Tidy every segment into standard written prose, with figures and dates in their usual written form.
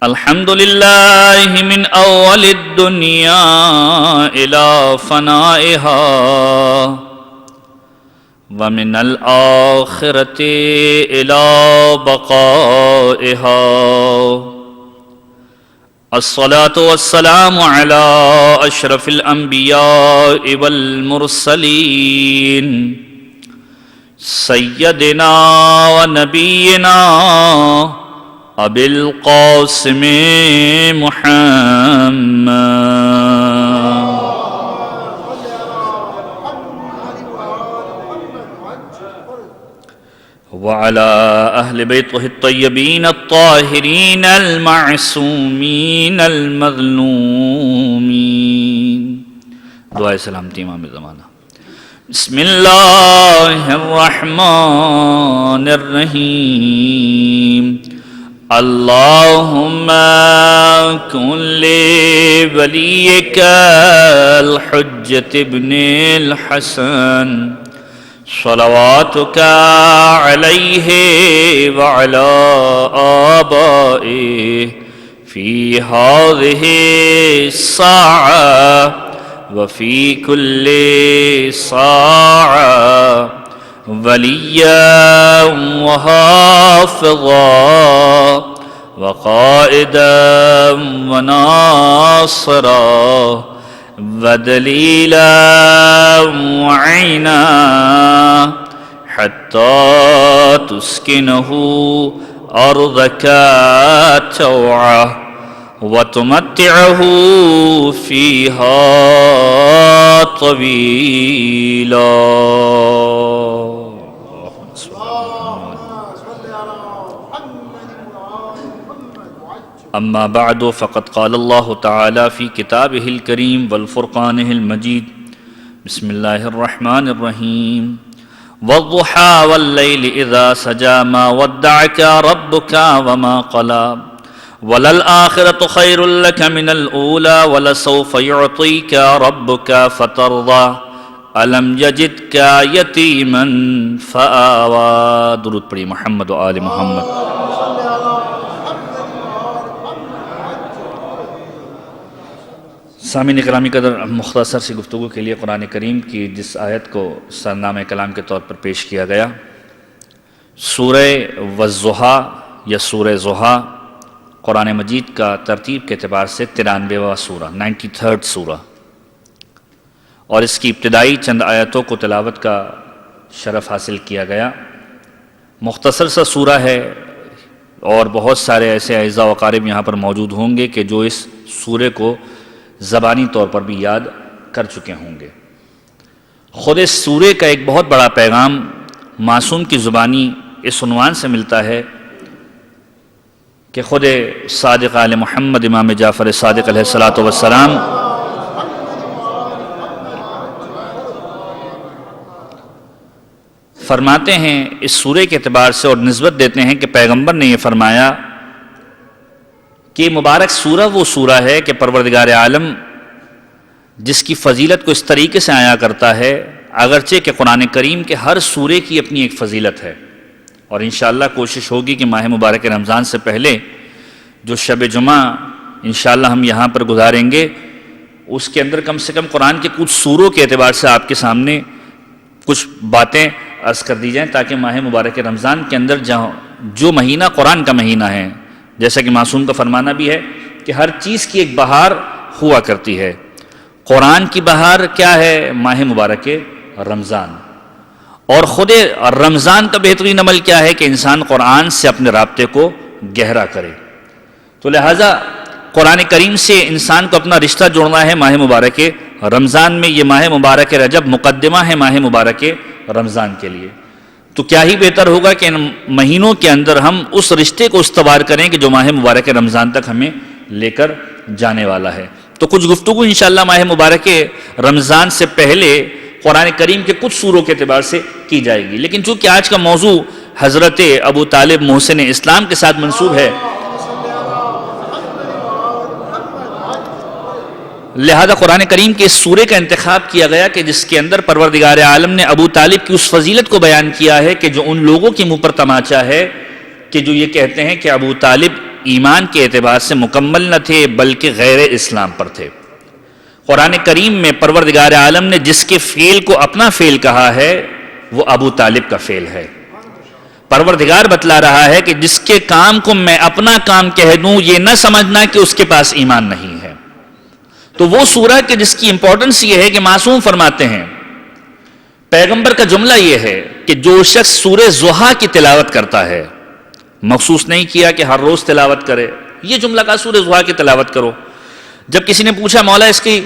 الحمد لله من أول الدنيا إلى فنائها ومن الآخرة إلى بقائها. الصلاة والسلام على أشرف الأنبياء والمرسلين سيدنا ونبينا أبي القاسم محمد وعلى أهل بيته الطيبين الطاهرين المعصومين المظلومين. دعائے سلامتی امام زمانہ. بسم اللہ الرحمن الرحیم. اللهم كن لوليك الحجة ابن الحسن صلواتك عليه وعلى آبائه في هذه الساعة وفي كل ساعة وليا وحافظا وقائدا وناصرا ودليلا وعينا حتى تسكنه أرضك توعا وتمتعه فيها طويلا. أما بعد فقد قال الله تعالى في كتابه الكريم والفرقانه المجيد. بسم الله الرحمن الرحيم. والضحى والليل إذا سجى ما ودعك ربك وما قلى وللآخرة خير لك من الأولى ولسوف يعطيك ربك فترضى ألم يجدك يتيما فآوى. درود پڑھی محمد و آل محمد. سامعین کلامی قدر، مختصر سی گفتگو کے لیے قرآن کریم کی جس آیت کو سرنامہ کلام کے طور پر پیش کیا گیا، سورہ والضحیٰ یا سورہ ضحیٰ قرآن مجید کا ترتیب کے اعتبار سے 93واں سورہ، 93rd سورہ، اور اس کی ابتدائی چند آیتوں کو تلاوت کا شرف حاصل کیا گیا. مختصر سا سورہ ہے اور بہت سارے ایسے اعزاء و اقارب یہاں پر موجود ہوں گے کہ جو اس سورے کو زبانی طور پر بھی یاد کر چکے ہوں گے. خود اس سورے کا ایک بہت بڑا پیغام معصوم کی زبانی اس عنوان سے ملتا ہے کہ خود صادق آل محمد امام جعفر صادق علیہ السلام فرماتے ہیں اس سورے کے اعتبار سے اور نسبت دیتے ہیں کہ پیغمبر نے یہ فرمایا کہ مبارک سورہ وہ سورہ ہے کہ پروردگار عالم جس کی فضیلت کو اس طریقے سے عیاں کرتا ہے، اگرچہ کہ قرآن کریم کے ہر سورے کی اپنی ایک فضیلت ہے، اور انشاءاللہ کوشش ہوگی کہ ماہ مبارک رمضان سے پہلے جو شب جمعہ انشاءاللہ ہم یہاں پر گزاریں گے اس کے اندر کم سے کم قرآن کے کچھ سوروں کے اعتبار سے آپ کے سامنے کچھ باتیں عرض کر دی جائیں، تاکہ ماہ مبارک رمضان کے اندر جو مہینہ قرآن کا مہینہ ہے، جیسا کہ معصوم کا فرمانا بھی ہے کہ ہر چیز کی ایک بہار ہوا کرتی ہے، قرآن کی بہار کیا ہے؟ ماہ مبارک رمضان. اور خود رمضان کا بہترین عمل کیا ہے کہ انسان قرآن سے اپنے رابطے کو گہرا کرے. تو لہٰذا قرآن کریم سے انسان کو اپنا رشتہ جوڑنا ہے ماہ مبارک رمضان میں. یہ ماہ مبارک رجب مقدمہ ہے ماہ مبارک رمضان کے لیے. تو کیا ہی بہتر ہوگا کہ ان مہینوں کے اندر ہم اس رشتے کو استوار کریں کہ جو ماہ مبارک رمضان تک ہمیں لے کر جانے والا ہے. تو کچھ گفتگو انشاءاللہ ماہ مبارک رمضان سے پہلے قرآن کریم کے کچھ سوروں کے اعتبار سے کی جائے گی، لیکن چونکہ آج کا موضوع حضرت ابو طالب محسن اسلام کے ساتھ منسوب ہے، لہذا قرآن کریم کے اس سورے کا انتخاب کیا گیا کہ جس کے اندر پروردگار عالم نے ابو طالب کی اس فضیلت کو بیان کیا ہے کہ جو ان لوگوں کے منہ پر تماچا ہے کہ جو یہ کہتے ہیں کہ ابو طالب ایمان کے اعتبار سے مکمل نہ تھے بلکہ غیر اسلام پر تھے۔ قرآن کریم میں پروردگار عالم نے جس کے فعل کو اپنا فعل کہا ہے وہ ابو طالب کا فعل ہے۔ پروردگار بتلا رہا ہے کہ جس کے کام کو میں اپنا کام کہہ دوں یہ نہ سمجھنا کہ اس کے پاس ایمان نہیں ہے۔ تو وہ سورہ کہ جس کی امپورٹنس یہ ہے کہ معصوم فرماتے ہیں، پیغمبر کا جملہ یہ ہے کہ جو شخص سورہ ضحیٰ کی تلاوت کرتا ہے، مخصوص نہیں کیا کہ ہر روز تلاوت کرے، یہ جملہ کہا سورہ ضحیٰ کی تلاوت کرو۔ جب کسی نے پوچھا مولا اس کی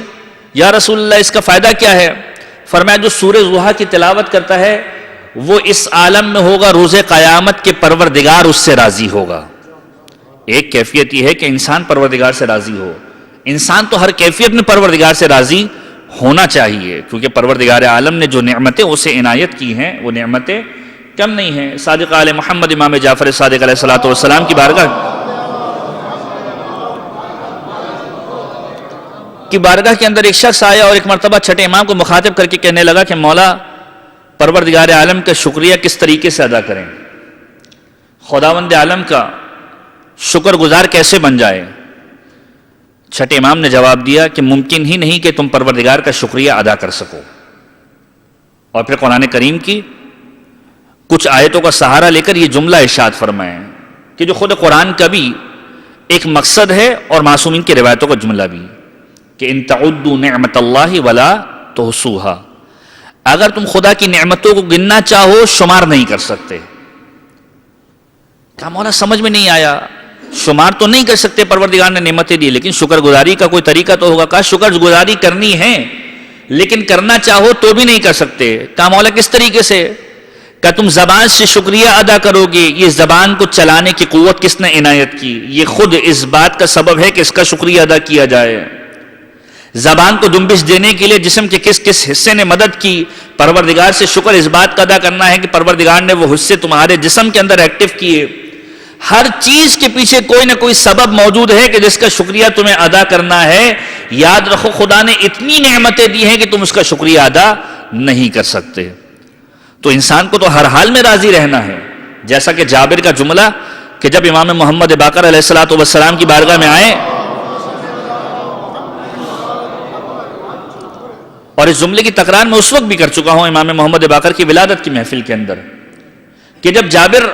یا رسول اللہ اس کا فائدہ کیا ہے، فرمایا جو سورہ ضحیٰ کی تلاوت کرتا ہے وہ اس عالم میں ہوگا، روز قیامت کے پروردگار اس سے راضی ہوگا۔ ایک کیفیت یہ ہے کہ انسان پروردگار سے راضی ہو، انسان تو ہر کیفیت میں پروردگار سے راضی ہونا چاہیے، کیونکہ پروردگار عالم نے جو نعمتیں اسے عنایت کی ہیں وہ نعمتیں کم نہیں ہیں۔ صادق آل محمد امام جعفر صادق علیہ الصلوۃ والسلام کی بارگاہ کے اندر ایک شخص آیا اور ایک مرتبہ چھٹے امام کو مخاطب کر کے کہنے لگا کہ مولا پروردگار عالم کا شکریہ کس طریقے سے ادا کریں، خداوند عالم کا شکر گزار کیسے بن جائے؟ چھٹے امام نے جواب دیا کہ ممکن ہی نہیں کہ تم پروردگار کا شکریہ ادا کر سکو۔ اور پھر قرآن کریم کی کچھ آیتوں کا سہارا لے کر یہ جملہ ارشاد فرمائے کہ جو خود قرآن کا بھی ایک مقصد ہے اور معصومین کی روایتوں کا جملہ بھی، کہ ان تعدوا نعمت اللہ ولا تحصوها، اگر تم خدا کی نعمتوں کو گننا چاہو شمار نہیں کر سکتے۔ کہا مولا سمجھ میں نہیں آیا، شمار تو نہیں کر سکتے، پروردگار نے نعمتیں دی لیکن شکر گزاری کا کوئی طریقہ تو ہوگا۔ کہا شکر گزاری کرنی ہے لیکن کرنا چاہو تو بھی نہیں کر سکتے۔ کہا مولا کس طریقے سے؟ کہا تم زبان سے شکریہ ادا کرو گے، یہ زبان کو چلانے کی قوت کس نے عنایت کی؟ یہ خود اس بات کا سبب ہے کہ اس کا شکریہ ادا کیا جائے۔ زبان کو جنبش دینے کے لیے جسم کے کس کس حصے نے مدد کی؟ پروردگار سے شکر اس بات کا ادا کرنا ہے کہ پروردگار نے وہ حصے تمہارے جسم کے اندر ایکٹیو کیے۔ ہر چیز کے پیچھے کوئی نہ کوئی سبب موجود ہے کہ جس کا شکریہ تمہیں ادا کرنا ہے۔ یاد رکھو خدا نے اتنی نعمتیں دی ہیں کہ تم اس کا شکریہ ادا نہیں کر سکتے۔ تو انسان کو تو ہر حال میں راضی رہنا ہے، جیسا کہ جابر کا جملہ کہ جب امام محمد باقر علیہ الصلوۃ والسلام کی بارگاہ میں آئے، اور اس جملے کی تکرار میں اس وقت بھی کر چکا ہوں امام محمد باقر کی ولادت کی محفل کے اندر، کہ جب جابر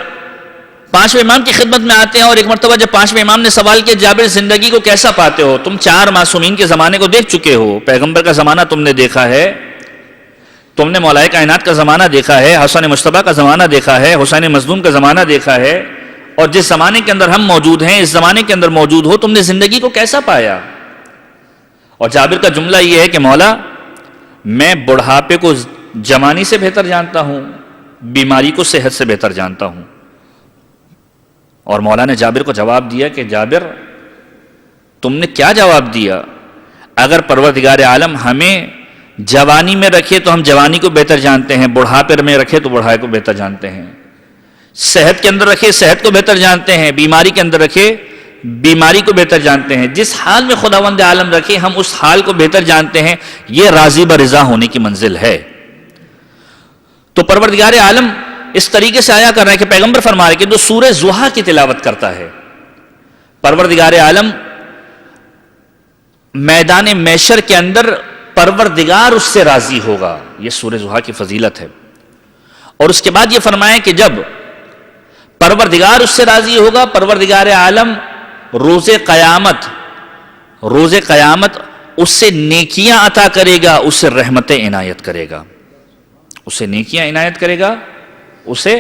پانچویں امام کی خدمت میں آتے ہیں اور ایک مرتبہ جب پانچویں امام نے سوال کیا جابر زندگی کو کیسا پاتے ہو؟ تم چار معصومین کے زمانے کو دیکھ چکے ہو، پیغمبر کا زمانہ تم نے دیکھا ہے، تم نے مولا کائنات کا زمانہ دیکھا ہے، حسن مصطفیٰ کا زمانہ دیکھا ہے، حسین مظلوم کا زمانہ دیکھا ہے، اور جس زمانے کے اندر ہم موجود ہیں اس زمانے کے اندر موجود ہو، تم نے زندگی کو کیسا پایا؟ اور جابر کا جملہ یہ ہے کہ مولا میں بڑھاپے کو جوانی سے بہتر جانتا ہوں، بیماری کو صحت سے بہتر جانتا ہوں۔ اور مولا نے جابر کو جواب دیا کہ جابر تم نے کیا جواب دیا؟ اگر پروردگار عالم ہمیں جوانی میں رکھے تو ہم جوانی کو بہتر جانتے ہیں، بڑھاپے میں رکھے تو بڑھاپے کو بہتر جانتے ہیں، صحت کے اندر رکھے صحت کو بہتر جانتے ہیں، بیماری کے اندر رکھے بیماری کو بہتر جانتے ہیں، جس حال میں خداوند عالم رکھے ہم اس حال کو بہتر جانتے ہیں۔ یہ راضی برضا ہونے کی منزل ہے۔ تو پروردگار عالم اس طریقے سے آیا کر رہا ہے کہ پیغمبر فرما رہے کہ جو سورہ ضحیٰ کی تلاوت کرتا ہے پروردگار عالم میدان محشر کے اندر پروردگار اس سے راضی ہوگا۔ یہ سورہ ضحیٰ کی فضیلت ہے۔ اور اس کے بعد یہ فرمایا کہ جب پروردگار اس سے راضی ہوگا، پروردگار عالم روز قیامت اس سے نیکیاں عطا کرے گا، اس سے رحمتیں عنایت کرے گا، اسے نیکیاں عنایت کرے گا، اسے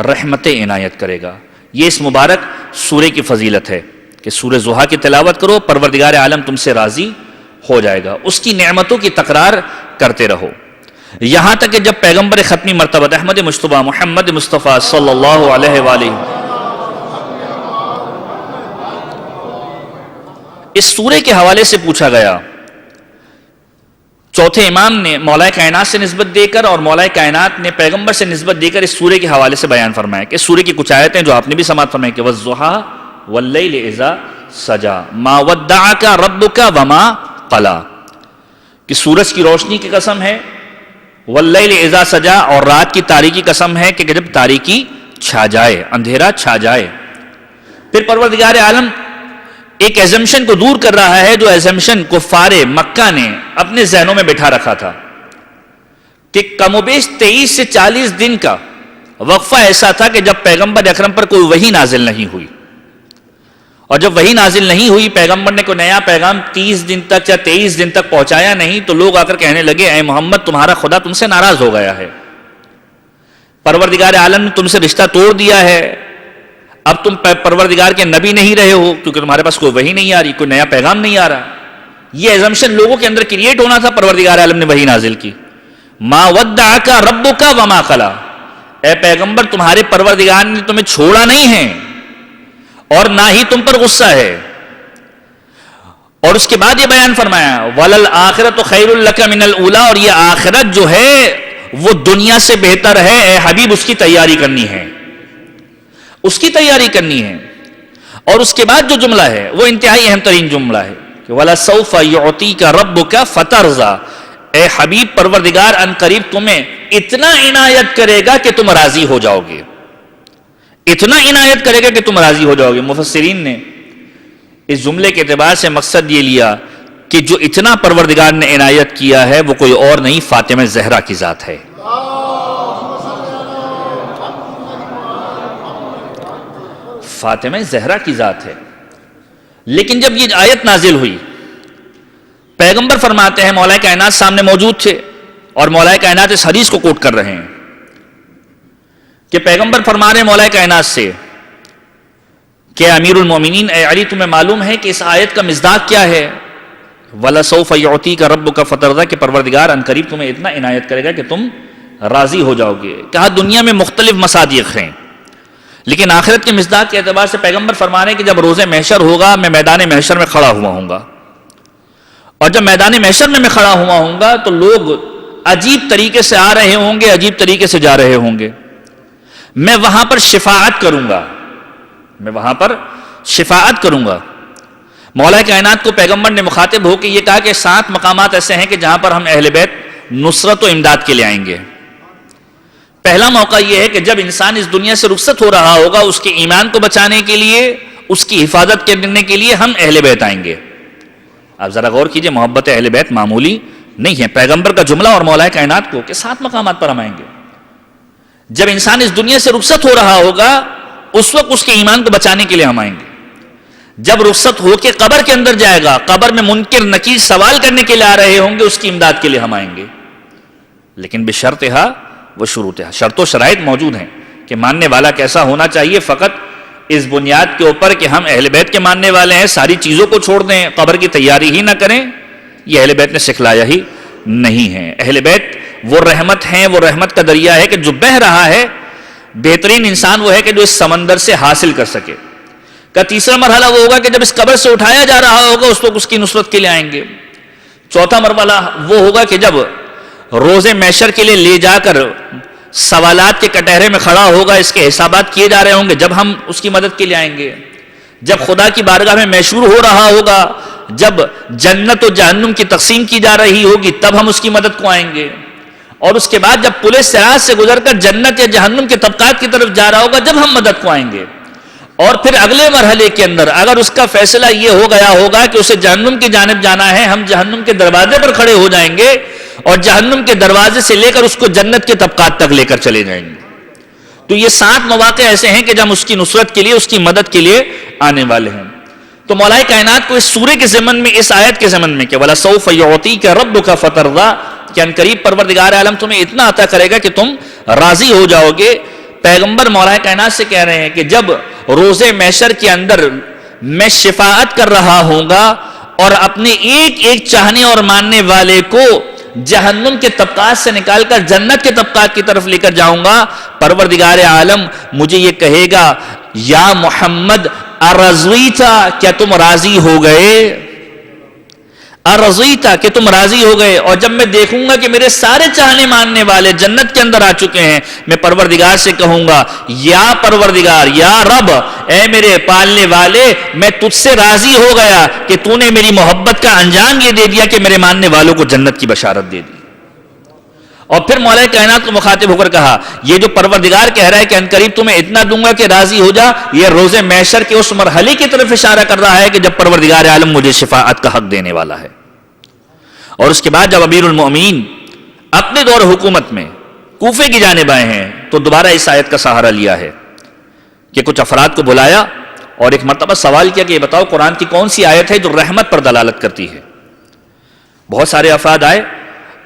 رحمتیں عنایت کرے گا۔ یہ اس مبارک سورہ کی فضیلت ہے کہ سورہ ضحیٰ کی تلاوت کرو، پروردگار عالم تم سے راضی ہو جائے گا، اس کی نعمتوں کی تکرار کرتے رہو، یہاں تک کہ جب پیغمبر ختمی مرتبہ احمد مجتبیٰ محمد مصطفیٰ صلی اللہ علیہ وآلہ اس سورہ کے حوالے سے پوچھا گیا، چوتھے امام نے مولا کائنات سے نسبت دے کر اور مولا کائنات نے پیغمبر سے نسبت دے کر اس سورہ کے حوالے سے بیان فرمایا کہ سورہ کی کچھ آیتیں جو آپ نے بھی سماعت فرمائی کہ وَالضُّحَىٰ وَاللَّيْلِ إِذَا سَجَىٰ مَا وَدَّعَكَ رَبُّكَ وَمَا قَلَىٰ، کہ سورج کی روشنی کی قسم ہے، وَاللَّيْلِ إِذَا سَجَىٰ اور رات کی تاریکی قسم ہے کہ جب تاریکی چھا جائے، اندھیرا چھا جائے۔ پھر پروردگار عالم ایک ایزمشن کو دور کر رہا ہے جو ایزمشن کفار مکہ نے اپنے ذہنوں میں بٹھا رکھا تھا کہ کم و بیش 23 سے 40 دن کا وقفہ ایسا تھا کہ جب پیغمبر اکرم پر کوئی وحی نازل نہیں ہوئی، اور جب وحی نازل نہیں ہوئی، پیغمبر نے کوئی نیا پیغام 30 دن تک یا 23 دن تک پہنچایا نہیں، تو لوگ آ کر کہنے لگے اے محمد تمہارا خدا تم سے ناراض ہو گیا ہے، پروردگار عالم نے تم سے رشتہ توڑ دیا ہے، اب تم پروردگار کے نبی نہیں رہے ہو کیونکہ تمہارے پاس کوئی وحی نہیں آ رہی، کوئی نیا پیغام نہیں آ رہا۔ یہ ایزمشن لوگوں کے اندر کریٹ ہونا تھا، پروردگار عالم نے وحی نازل کی، ما ودعک ربک وما قلی، اے پیغمبر تمہارے پروردگار نے تمہیں چھوڑا نہیں ہے اور نہ ہی تم پر غصہ ہے۔ اور اس کے بعد یہ بیان فرمایا وَلَلْآخِرَةُ خَيْرٌ لَكَ مِنَ الْأُولَىٰ، اور یہ آخرت جو ہے وہ دنیا سے بہتر ہے، اے حبیب اس کی تیاری کرنی ہے، اس کی تیاری کرنی ہے۔ اور اس کے بعد جو جملہ ہے وہ انتہائی اہم ترین جملہ ہے کہ وَلَسَوْفَ يُعْطِيكَ رَبُّكَ فَتَرْضَىٰ، اے حبیب پروردگار ان قریب تمہیں اتنا عنایت کرے گا کہ تم راضی ہو جاؤ گے، اتنا عنایت کرے گا کہ تم راضی ہو جاؤ گے۔ مفسرین نے اس جملے کے اعتبار سے مقصد یہ لیا کہ جو اتنا پروردگار نے عنایت کیا ہے وہ کوئی اور نہیں، فاطمہ زہرا کی ذات ہے۔ فاطمہ زہرا کی ذات ہے۔ لیکن جب یہ آیت نازل ہوئی، پیغمبر فرماتے ہیں مولا کائنات سامنے موجود تھے اور مولا کائنات اس حدیث کو کوٹ کر رہے ہیں کہ پیغمبر فرما رہے ہیں مولا کائنات سے کہ امیر المومنین اے علی تمہیں معلوم ہے کہ اس آیت کا مصداق کیا ہے؟ وَلَسَوْفَ يُعْطِيكَ رَبُّكَ فَتَرْضَىٰ کہ پروردگار ان قریب تمہیں اتنا عنایت کرے گا کہ تم راضی ہو جاؤ گے۔ کہا دنیا میں مختلف مصادیق ہیں لیکن آخرت کے مصداق کے اعتبار سے پیغمبر فرما رہے ہیں کہ جب روز محشر ہوگا میں میدان محشر میں کھڑا ہوا ہوں گا، اور جب میدان محشر میں کھڑا ہوا ہوں گا تو لوگ عجیب طریقے سے آ رہے ہوں گے، عجیب طریقے سے جا رہے ہوں گے، میں وہاں پر شفاعت کروں گا، میں وہاں پر شفاعت کروں گا۔ مولا کائنات کو پیغمبر نے مخاطب ہو کے یہ کہا کہ 7 مقامات ایسے ہیں کہ جہاں پر ہم اہل بیت نصرت و امداد کے لیے آئیں گے۔ پہلا موقع یہ ہے کہ جب انسان اس دنیا سے رخصت ہو رہا ہوگا، اس کے ایمان کو بچانے کے لیے، اس کی حفاظت کرنے کے لیے ہم اہل بیت آئیں گے۔ آپ ذرا غور کیجئے، محبت اہل بیت معمولی نہیں ہے، پیغمبر کا جملہ اور مولا کائنات کو کہ 7 مقامات پر ہم آئیں گے۔ جب انسان اس دنیا سے رخصت ہو رہا ہوگا اس وقت اس کے ایمان کو بچانے کے لیے ہم آئیں گے۔ جب رخصت ہو کے قبر کے اندر جائے گا، قبر میں منکر نکیر سوال کرنے کے لیے آ رہے ہوں گے، اس کی امداد کے لیے ہم آئیں گے، لیکن بشرطہا و شروطہا، شرط و شرائط موجود ہیں کہ ماننے والا کیسا ہونا چاہیے۔ فقط اس بنیاد کے اوپر کہ ہم اہل بیت کے ماننے والے ہیں ساری چیزوں کو چھوڑ دیں، قبر کی تیاری ہی نہ کریں، یہ اہل بیت نے سکھلایا ہی نہیں ہے۔ اہل بیت وہ رحمت ہیں، وہ رحمت کا دریا ہے کہ جو بہہ رہا ہے، بہترین انسان وہ ہے کہ جو اس سمندر سے حاصل کر سکے۔ کا تیسرا مرحلہ وہ ہوگا کہ جب اس قبر سے اٹھایا جا رہا ہوگا اس وقت اس کی نصرت کے لیے آئیں گے۔ چوتھا مرحلہ وہ ہوگا کہ جب روز محشر کے لیے لے جا کر سوالات کے کٹہرے میں کھڑا ہوگا، اس کے حسابات کیے جا رہے ہوں گے، جب ہم اس کی مدد کے لیے آئیں گے۔ جب خدا کی بارگاہ میں محشور ہو رہا ہوگا، جب جنت و جہنم کی تقسیم کی جا رہی ہوگی، تب ہم اس کی مدد کو آئیں گے۔ اور اس کے بعد جب پولیس صراط سے گزر کر جنت یا جہنم کے طبقات کی طرف جا رہا ہوگا، جب ہم مدد کو آئیں گے۔ اور پھر اگلے مرحلے کے اندر اگر اس کا فیصلہ یہ ہو گیا ہوگا کہ اسے جہنم کی جانب جانا ہے، ہم جہنم کے دروازے پر کھڑے ہو جائیں گے اور جہنم کے دروازے سے لے کر اس کو جنت کے طبقات تک لے کر چلے جائیں گے۔ تو یہ 7 مواقع ایسے ہیں کہ جب ہم اس کی نصرت کے لیے، اس کی مدد کے لیے آنے والے ہیں۔ تو مولا کائنات کو اس سورے کے ضمن میں، اس آیت کے ضمن میں کہ وَلَسَوْفَ يُعْطِيكَ رَبُّكَ فَتَرْضَىٰ کہ ان قریب پروردگار عالم تمہیں اتنا عطا کرے گا کہ تم راضی ہو جاؤ گے۔ پیغمبر مولا کائنات سے کہہ رہے ہیں کہ جب روز محشر کے اندر میں شفاعت کر رہا ہوں گا اور اپنے ایک ایک چاہنے اور ماننے والے کو جہنم کے طبقات سے نکال کر جنت کے طبقات کی طرف لے کر جاؤں گا، پروردگار عالم مجھے یہ کہے گا یا محمد ارضیتا کیا تم راضی ہو گئے؟ ارضیتا کہ تم راضی ہو گئے۔ اور جب میں دیکھوں گا کہ میرے سارے چاہنے ماننے والے جنت کے اندر آ چکے ہیں، میں پروردگار سے کہوں گا یا پروردگار، یا رب، اے میرے پالنے والے، میں تجھ سے راضی ہو گیا کہ تو نے میری محبت کا انجام یہ دے دیا کہ میرے ماننے والوں کو جنت کی بشارت دے دی۔ اور پھر مولا کائنات کو مخاطب ہو کر کہا یہ جو پروردگار کہہ رہا ہے کہ انقریب تمہیں اتنا دوں گا کہ راضی ہو جا، یہ روز محشر کے اس مرحلے کی طرف اشارہ کر رہا ہے کہ جب پروردگار عالم مجھے شفاعت کا حق دینے والا ہے۔ اور اس کے بعد جب امیر المؤمنین اپنے دور حکومت میں کوفے کی جانب آئے ہیں تو دوبارہ اس آیت کا سہارا لیا ہے کہ کچھ افراد کو بلایا اور ایک مرتبہ سوال کیا کہ یہ بتاؤ قرآن کی کون سی آیت ہے جو رحمت پر دلالت کرتی ہے۔ بہت سارے افراد آئے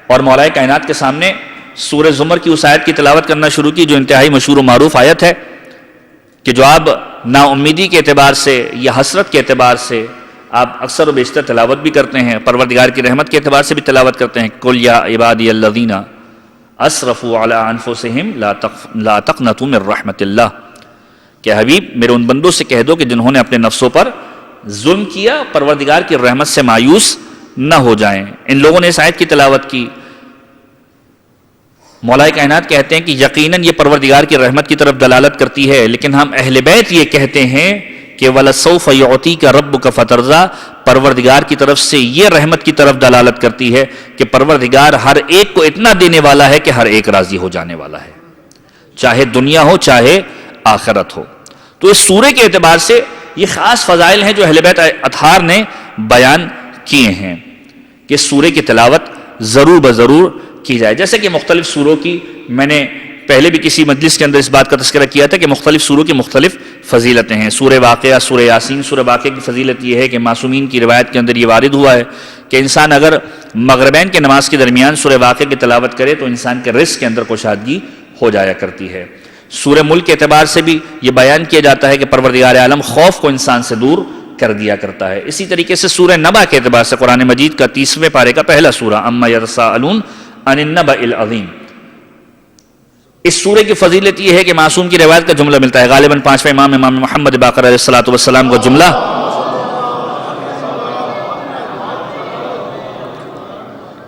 اور مولا کائنات کے سامنے سورہ زمر کی اس آیت کی تلاوت کرنا شروع کی جو انتہائی مشہور و معروف آیت ہے کہ جو آپ نا امیدی کے اعتبار سے یا حسرت کے اعتبار سے آپ اکثر و بیشتر تلاوت بھی کرتے ہیں، پروردگار کی رحمت کے اعتبار سے بھی تلاوت کرتے ہیں۔ قُلْ يَا عِبَادِيَ الَّذِينَ أَسْرَفُوا عَلَىٰ أَنفُسِهِمْ لَا تَقْنَطُوا مِن رَحْمَةِ اللَّهِ کہ حبیب میرے ان بندوں سے کہہ دو کہ جنہوں نے اپنے نفسوں پر ظلم کیا پروردگار کی رحمت سے مایوس نہ ہو جائیں۔ ان لوگوں نے اس آیت کی تلاوت کی۔ مولا کائنات کہتے ہیں کہ یقیناً یہ پروردگار کی رحمت کی طرف دلالت کرتی ہے، لیکن ہم اہل بیت یہ کہتے ہیں کہ وَلَسَوْفَ يُعْطِيكَ رَبُّكَ فَتَرْضَىٰ پروردگار کی طرف سے یہ رحمت کی طرف دلالت کرتی ہے کہ پروردگار ہر ایک کو اتنا دینے والا ہے کہ ہر ایک راضی ہو جانے والا ہے، چاہے دنیا ہو چاہے آخرت ہو۔ تو اس سورے کے اعتبار سے یہ خاص فضائل ہیں جو اہل بیت اطہار نے بیان کیے ہیں کہ سورے کی تلاوت ضرور بضرور کی جائے۔ جیسے کہ مختلف سوروں کی میں نے پہلے بھی کسی مجلس کے اندر اس بات کا تذکرہ کیا تھا کہ مختلف سوروں کی مختلف فضیلتیں ہیں۔ سورہ واقعہ، سورہ یاسین، سورہ واقعہ کی فضیلت یہ ہے کہ معصومین کی روایت کے اندر یہ وارد ہوا ہے کہ انسان اگر مغربین کے نماز کے درمیان سورہ واقعہ کی تلاوت کرے تو انسان کے رزق کے اندر کشادگی ہو جایا کرتی ہے۔ سورہ ملک کے اعتبار سے بھی یہ بیان کیا جاتا ہے کہ پروردگار عالم خوف کو انسان سے دور کر دیا کرتا ہے۔ اسی طریقے سے سورہ نبا کے اعتبار سے قرآن مجید کا 30ویں پارے کا پہلا سورہ اما یتساءلون عن النبأ العظیم، اس سورے کی فضیلت یہ ہے کہ معصوم کی روایت کا جملہ ملتا ہے، غالباً 5ویں امام محمد باقر علیہ السلام کا جملہ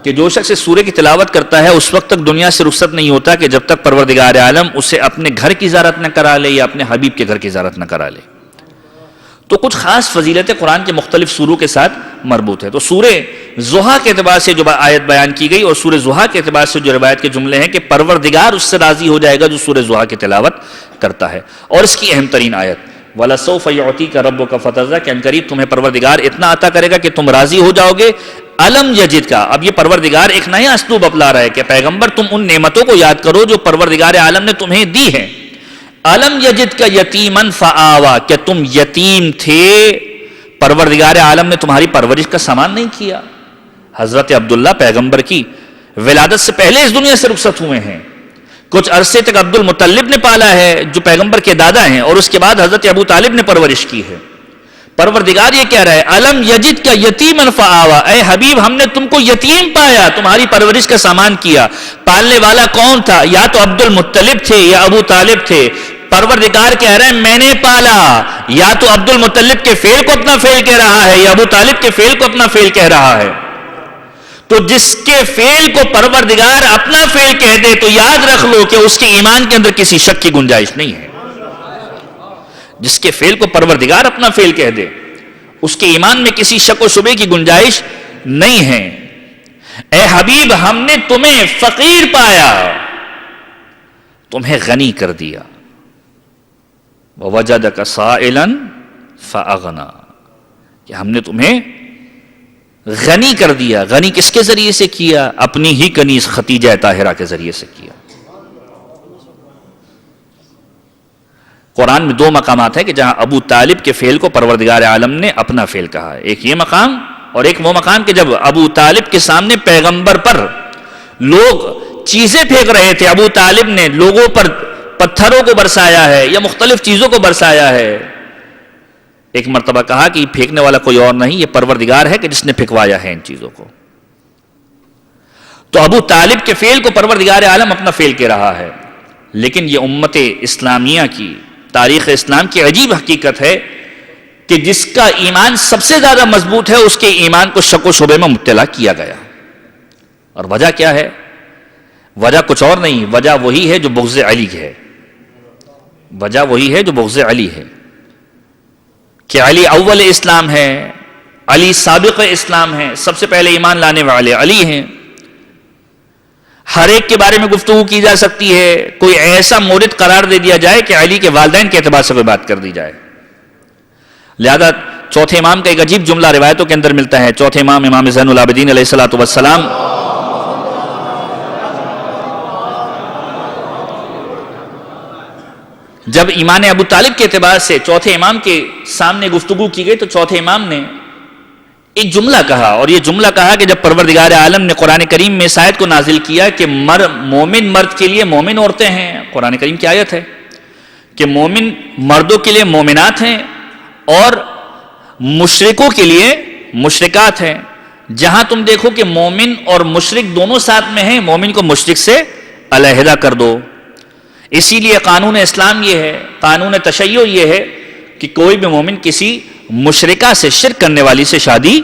کہ جو شخص اس سورے کی تلاوت کرتا ہے اس وقت تک دنیا سے رخصت نہیں ہوتا کہ جب تک پروردگار عالم اسے اپنے گھر کی زیارت نہ کرا لے یا اپنے حبیب کے گھر کی زیارت نہ کرا لے۔ تو کچھ خاص فضیلتیں قرآن کے مختلف سوروں کے ساتھ مربوط ہے۔ تو سورہ ضحیٰ کے اعتبار سے جو آیت بیان کی گئی اور سورہ ضحیٰ کے اعتبار سے جو روایت کے جملے ہیں کہ پروردگار اس سے راضی ہو جائے گا جو سورہ ضحیٰ کی تلاوت کرتا ہے۔ اور اس کی اہم ترین آیت وَلَسَوْفَ يُعْطِيكَ رَبُّكَ فَتَرْضَىٰ کہ عنقریب تمہیں پروردگار اتنا عطا کرے گا کہ تم راضی ہو جاؤ گے۔ علم یجد کا، اب یہ پروردگار ایک نیا اسلوب اپنا رہا ہے کہ پیغمبر تم ان نعمتوں کو یاد کرو جو پروردگار عالم نے تمہیں دی ہیں۔ علم یجد کا یتیمن فآوا کہ تم یتیم تھے، پروردگار عالم نے تمہاری پرورش کا سامان نہیں کیا۔ حضرت عبداللہ پیغمبر کی ولادت سے پہلے اس دنیا سے رخصت ہوئے ہیں، کچھ عرصے تک عبد المطلب نے پالا ہے جو پیغمبر کے دادا ہیں، اور اس کے بعد حضرت ابو طالب نے پرورش کی ہے۔ پروردگار یہ کہہ رہا ہے علم یجد کا یتیمن فآوا، اے حبیب ہم نے تم کو یتیم پایا، تمہاری پرورش کا سامان کیا۔ پالنے والا کون تھا؟ یا تو عبد المطلب تھے یا ابو طالب تھے۔ پروردگار کہہ رہے ہیں میں نے پالا، یا تو عبد المطلب کے فعل کو اپنا فعل کہہ رہا ہے یا ابو طالب کے فعل کو اپنا فعل کہہ رہا ہے۔ تو جس کے فعل کو پروردگار اپنا فعل کہہ دے تو یاد رکھ لو کہ اس کے ایمان کے اندر کسی شک کی گنجائش نہیں ہے۔ جس کے فعل کو پروردگار اپنا فعل کہہ دے اس کے ایمان میں کسی شک و شبے کی گنجائش نہیں ہے۔ اے حبیب ہم نے تمہیں فقیر پایا، تمہیں غنی کر دیا۔ وَوَجَدَكَ صَائِلًا فَأَغْنَىٰ کہ ہم نے تمہیں غنی کر دیا۔ غنی کس کے ذریعے سے کیا؟ اپنی ہی کنیز خدیجہ طاہرہ کے ذریعے سے کیا۔ قرآن میں دو مقامات ہیں کہ جہاں ابو طالب کے فعل کو پروردگار عالم نے اپنا فعل کہا ہے، ایک یہ مقام اور ایک وہ مقام کہ جب ابو طالب کے سامنے پیغمبر پر لوگ چیزیں پھینک رہے تھے، ابو طالب نے لوگوں پر پتھروں کو برسایا ہے یا مختلف چیزوں کو برسایا ہے۔ ایک مرتبہ کہا کہ یہ پھینکنے والا کوئی اور نہیں، یہ پروردگار ہے کہ جس نے پھینکوایا ہے ان چیزوں کو۔ تو ابو طالب کے فعل کو پروردگار عالم اپنا فعل کہہ رہا ہے، لیکن یہ امت اسلامیہ کی تاریخ اسلام کی عجیب حقیقت ہے کہ جس کا ایمان سب سے زیادہ مضبوط ہے اس کے ایمان کو شک و شبے میں مبتلا کیا گیا۔ اور وجہ کیا ہے؟ وجہ کچھ اور نہیں، وجہ وہی ہے جو بغض علی ہے۔ وجہ وہی ہے جو بغض علی ہے کہ علی اول اسلام ہے، علی سابق اسلام ہے، سب سے پہلے ایمان لانے والے علی ہیں۔ ہر ایک کے بارے میں گفتگو کی جا سکتی ہے، کوئی ایسا مورد قرار دے دیا جائے کہ علی کے والدین کے اعتبار سے کوئی بات کر دی جائے. لہذا چوتھے امام کا ایک عجیب جملہ روایتوں کے اندر ملتا ہے. چوتھے امام امام زین العابدین علیہ الصلوۃ والسلام جب ایمان ابو طالب کے اعتبار سے چوتھے امام کے سامنے گفتگو کی گئی تو چوتھے امام نے ایک جملہ کہا، اور یہ جملہ کہا کہ جب پروردگار عالم نے قرآن کریم میں اس آیت کو نازل کیا کہ مومن مرد کے لیے مومن عورتیں ہیں، قرآن کریم کی آیت ہے کہ مومن مردوں کے لیے مومنات ہیں اور مشرکوں کے لیے مشرکات ہیں. جہاں تم دیکھو کہ مومن اور مشرک دونوں ساتھ میں ہیں، مومن کو مشرک سے علیحدہ کر دو. اسی لیے قانون اسلام یہ ہے، قانون تشیع یہ ہے کہ کوئی بھی مومن کسی مشرکہ سے، شرک کرنے والی سے شادی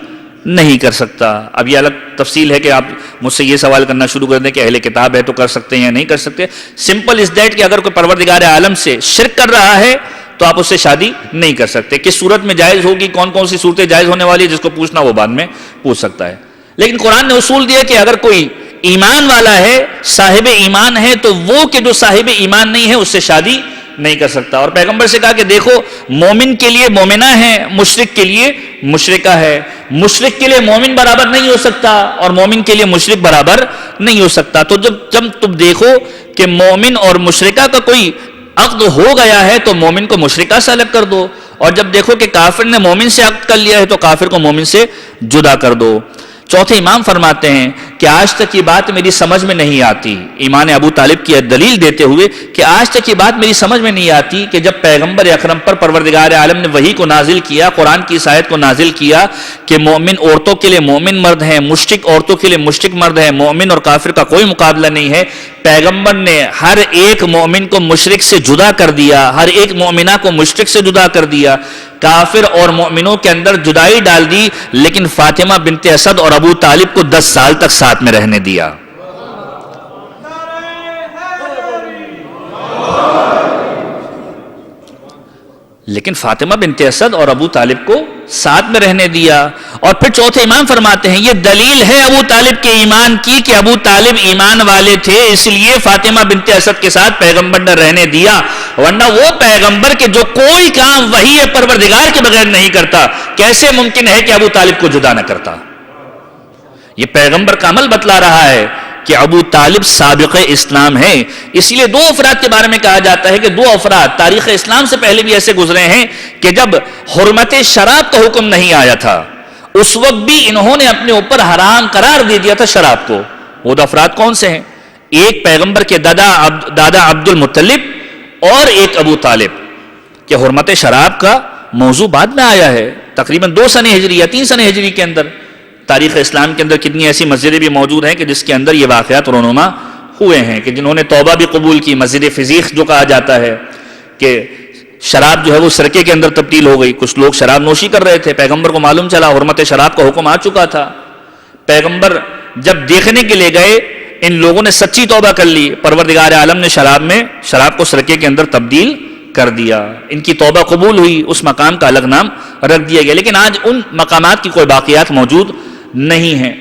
نہیں کر سکتا. اب یہ الگ تفصیل ہے کہ آپ مجھ سے یہ سوال کرنا شروع کر دیں کہ اہل کتاب ہے تو کر سکتے ہیں یا نہیں کر سکتے. سمپل از دیٹ کہ اگر کوئی پروردگار عالم سے شرک کر رہا ہے تو آپ اس سے شادی نہیں کر سکتے. کس صورت میں جائز ہوگی، کون کون سی صورتیں جائز ہونے والی ہے، جس کو پوچھنا وہ بعد میں پوچھ سکتا ہے. لیکن قرآن نے اصول دیا کہ اگر کوئی ایمان والا ہے، صاحب ایمان ہے، تو وہ کہ جو صاحب ایمان نہیں ہے اس سے شادی نہیں کر سکتا. اور پیغمبر سے کہا کہ دیکھو مومن کے لیے مومنہ ہے، مشرک کے لیے مشرکہ ہے. مشرک کے لیے مومن برابر نہیں ہو سکتا اور مومن کے لیے مشرک برابر نہیں ہو سکتا. تو جب تم دیکھو کہ مومن اور مشرکہ کا کوئی عقد ہو گیا ہے تو مومن کو مشرکہ سے الگ کر دو، اور جب دیکھو کہ کافر نے مومن سے عقد کر لیا ہے تو کافر کو مومن سے جدا کر دو. چوتھے امام فرماتے ہیں کہ آج تک یہ بات میری سمجھ میں نہیں آتی، ایمان ابو طالب کی دلیل دیتے ہوئے کہ آج تک یہ بات میری سمجھ میں نہیں آتی کہ جب پیغمبر اکرم پر پروردگار عالم نے وحی کو نازل کیا، قرآن کی اس آیت کو نازل کیا کہ مومن عورتوں کے لیے مومن مرد ہیں، مشرک عورتوں کے لیے مشرک مرد ہیں، مومن اور کافر کا کوئی مقابلہ نہیں ہے. پیغمبر نے ہر ایک مومن کو مشرک سے جدا کر دیا، ہر ایک مومنہ کو مشرک سے جدا کر دیا، کافر اور مومنوں کے اندر جدائی ڈال دی، لیکن فاطمہ بنت اسد اور ابو طالب کو 10 سال تک ساتھ میں رہنے دیا. لیکن فاطمہ بنت اسد اور ابو طالب کو ساتھ میں رہنے دیا. اور پھر چوتھے امام فرماتے ہیں یہ دلیل ہے ابو طالب کے ایمان کی کہ ابو طالب ایمان والے تھے، اس لیے فاطمہ بنت اسد کے ساتھ پیغمبر نے رہنے دیا. ورنہ وہ پیغمبر کے جو کوئی کام وحی پروردگار کے بغیر نہیں کرتا، کیسے ممکن ہے کہ ابو طالب کو جدا نہ کرتا؟ یہ پیغمبر کا عمل بتلا رہا ہے کہ ابو طالب سابق اسلام ہے. اس لیے 2 افراد کے بارے میں کہا جاتا ہے کہ 2 افراد تاریخ اسلام سے پہلے بھی ایسے گزرے ہیں کہ جب حرمت شراب کا حکم نہیں آیا تھا اس وقت بھی انہوں نے اپنے اوپر حرام قرار دے دیا تھا شراب کو. وہ 2 افراد کون سے ہیں؟ ایک پیغمبر کے دادا عبد المطلب اور ایک ابو طالب. کہ حرمت شراب کا موضوع بعد میں آیا ہے تقریباً 2 سنہ ہجری یا 3 سنہ ہجری کے اندر. تاریخ اسلام کے اندر کتنی ایسی مسجدیں بھی موجود ہیں کہ جس کے اندر یہ واقعات رونما ہوئے ہیں کہ جنہوں نے توبہ بھی قبول کی. مسجد فزیق جو کہا جاتا ہے کہ شراب جو ہے وہ سرکے کے اندر تبدیل ہو گئی، کچھ لوگ شراب نوشی کر رہے تھے، پیغمبر کو معلوم چلا حرمت شراب کا حکم آ چکا تھا. پیغمبر جب دیکھنے کے لیے گئے ان لوگوں نے سچی توبہ کر لی، پروردگار عالم نے شراب کو سرکے کے اندر تبدیل کر دیا، ان کی توبہ قبول ہوئی، اس مقام کا الگ نام رکھ دیا گیا. لیکن آج ان مقامات کی کوئی باقیات موجود نہیں ہیں.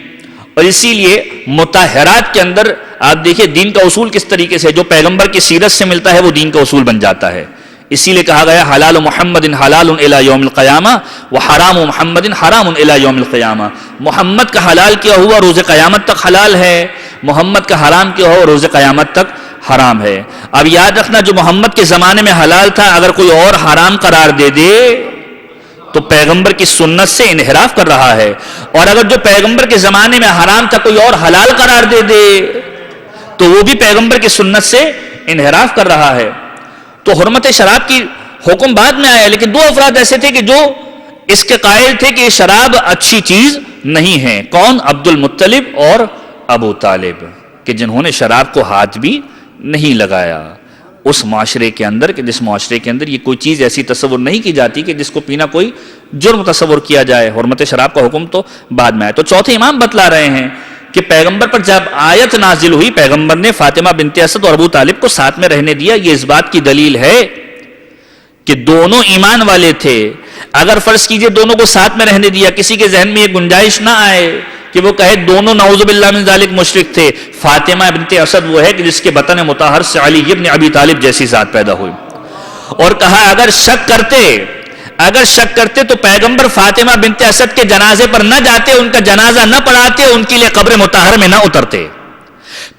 اور اسی لیے مطہرات کے اندر آپ دیکھیں دین کا اصول کس طریقے سے جو پیغمبر کی سیرت سے ملتا ہے وہ دین کا اصول بن جاتا ہے. اسی لیے کہا گیا حلال محمد حلال الی یوم القیامہ وحرام محمد حرام الی یوم القیامہ. محمد کا حلال کیا ہوا روز قیامت تک حلال ہے، محمد کا حرام کیا ہوا روز قیامت تک حرام ہے. اب یاد رکھنا جو محمد کے زمانے میں حلال تھا اگر کوئی اور حرام قرار دے دے تو پیغمبر کی سنت سے انحراف کر رہا ہے، اور اگر جو پیغمبر کے زمانے میں حرام تھا کوئی اور حلال قرار دے دے تو وہ بھی پیغمبر کی سنت سے انحراف کر رہا ہے. تو حرمت شراب کی حکم بعد میں آیا، لیکن 2 افراد ایسے تھے کہ جو اس کے قائل تھے کہ شراب اچھی چیز نہیں ہے. کون؟ عبد المطلب اور ابو طالب، کہ جنہوں نے شراب کو ہاتھ بھی نہیں لگایا اس معاشرے کے اندر، کہ جس معاشرے کے اندر یہ کوئی چیز ایسی تصور نہیں کی جاتی کہ جس کو پینا کوئی جرم تصور کیا جائے. حرمت شراب کا حکم تو بعد میں آیا. تو چوتھے امام بتلا رہے ہیں کہ پیغمبر پر جب آیت نازل ہوئی پیغمبر نے فاطمہ بنت اسد اور ابو طالب کو ساتھ میں رہنے دیا. یہ اس بات کی دلیل ہے کہ دونوں ایمان والے تھے. اگر فرض کیجئے دونوں کو ساتھ میں رہنے دیا، کسی کے ذہن میں یہ گنجائش نہ آئے کہ وہ کہے دونوں نعوذ باللہ من ذالک مشرک تھے. فاطمہ بنت اسد وہ ہے کہ جس کے بطن مطہر سے علی ابن ابی طالب جیسی ذات پیدا ہوئی. اور کہا اگر شک کرتے تو پیغمبر فاطمہ بنت اسد کے جنازے پر نہ جاتے, ان کا جنازہ نہ پڑھاتے, ان کے لیے قبر مطہر میں نہ اترتے.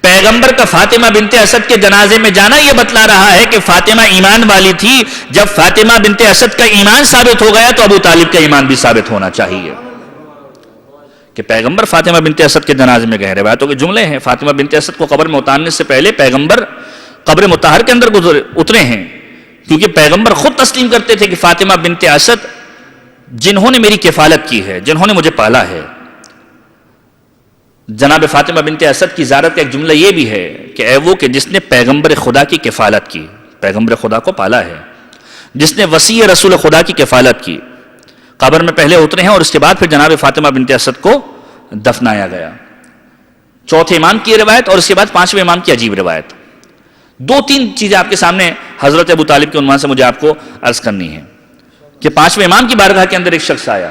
پیغمبر کا فاطمہ بنت اسد کے جنازے میں جانا یہ بتلا رہا ہے کہ فاطمہ ایمان والی تھی. جب فاطمہ بنت اسد کا ایمان ثابت ہو گیا تو ابو طالب کا ایمان بھی ثابت ہونا چاہیے کہ پیغمبر فاطمہ بنت اسد کے جنازے میں گئے. روایتوں کے جملے ہیں فاطمہ بنت اسد کو قبر میں اتارنے سے پہلے پیغمبر قبر مطہر کے اندر اترے ہیں, کیونکہ پیغمبر خود تسلیم کرتے تھے کہ فاطمہ بنت اسد جنہوں نے میری کفالت کی ہے, جنہوں نے مجھے پالا ہے. جناب فاطمہ بنت اسد کی زیارت کا ایک جملہ یہ بھی ہے کہ اے وہ کہ جس نے پیغمبر خدا کی کفالت کی, پیغمبر خدا کو پالا ہے, جس نے وصی رسول خدا کی کفالت کی, قبر میں پہلے اترے ہیں اور اس کے بعد پھر جناب فاطمہ بنت اسد کو دفنایا گیا. چوتھے امام کی روایت اور اس کے بعد پانچویں امام کی عجیب روایت. دو تین چیزیں آپ کے سامنے حضرت ابو طالب کے عنوان سے مجھے آپ کو عرض کرنی ہے کہ پانچویں امام کی بارگاہ کے اندر ایک شخص آیا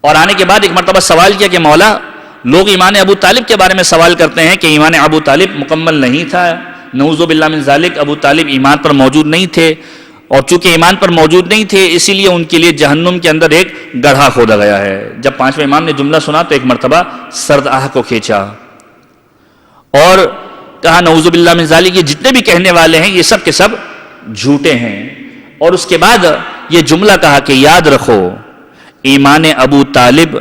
اور آنے کے بعد ایک مرتبہ سوال کیا کہ مولا, لوگ ایمان ابو طالب کے بارے میں سوال کرتے ہیں کہ ایمان ابو طالب مکمل نہیں تھا, نعوذ باللہ من ذالک ابو طالب ایمان پر موجود نہیں تھے, اور چونکہ ایمان پر موجود نہیں تھے اسی لیے ان کے لیے جہنم کے اندر ایک گڑھا کھودا گیا ہے. جب پانچویں امام نے جملہ سنا تو ایک مرتبہ سرد آہ کو کھینچا اور کہا نعوذ باللہ من ذالک یہ جتنے بھی کہنے والے ہیں یہ سب کے سب جھوٹے ہیں. اور اس کے بعد یہ جملہ کہا کہ یاد رکھو ایمان ابو طالب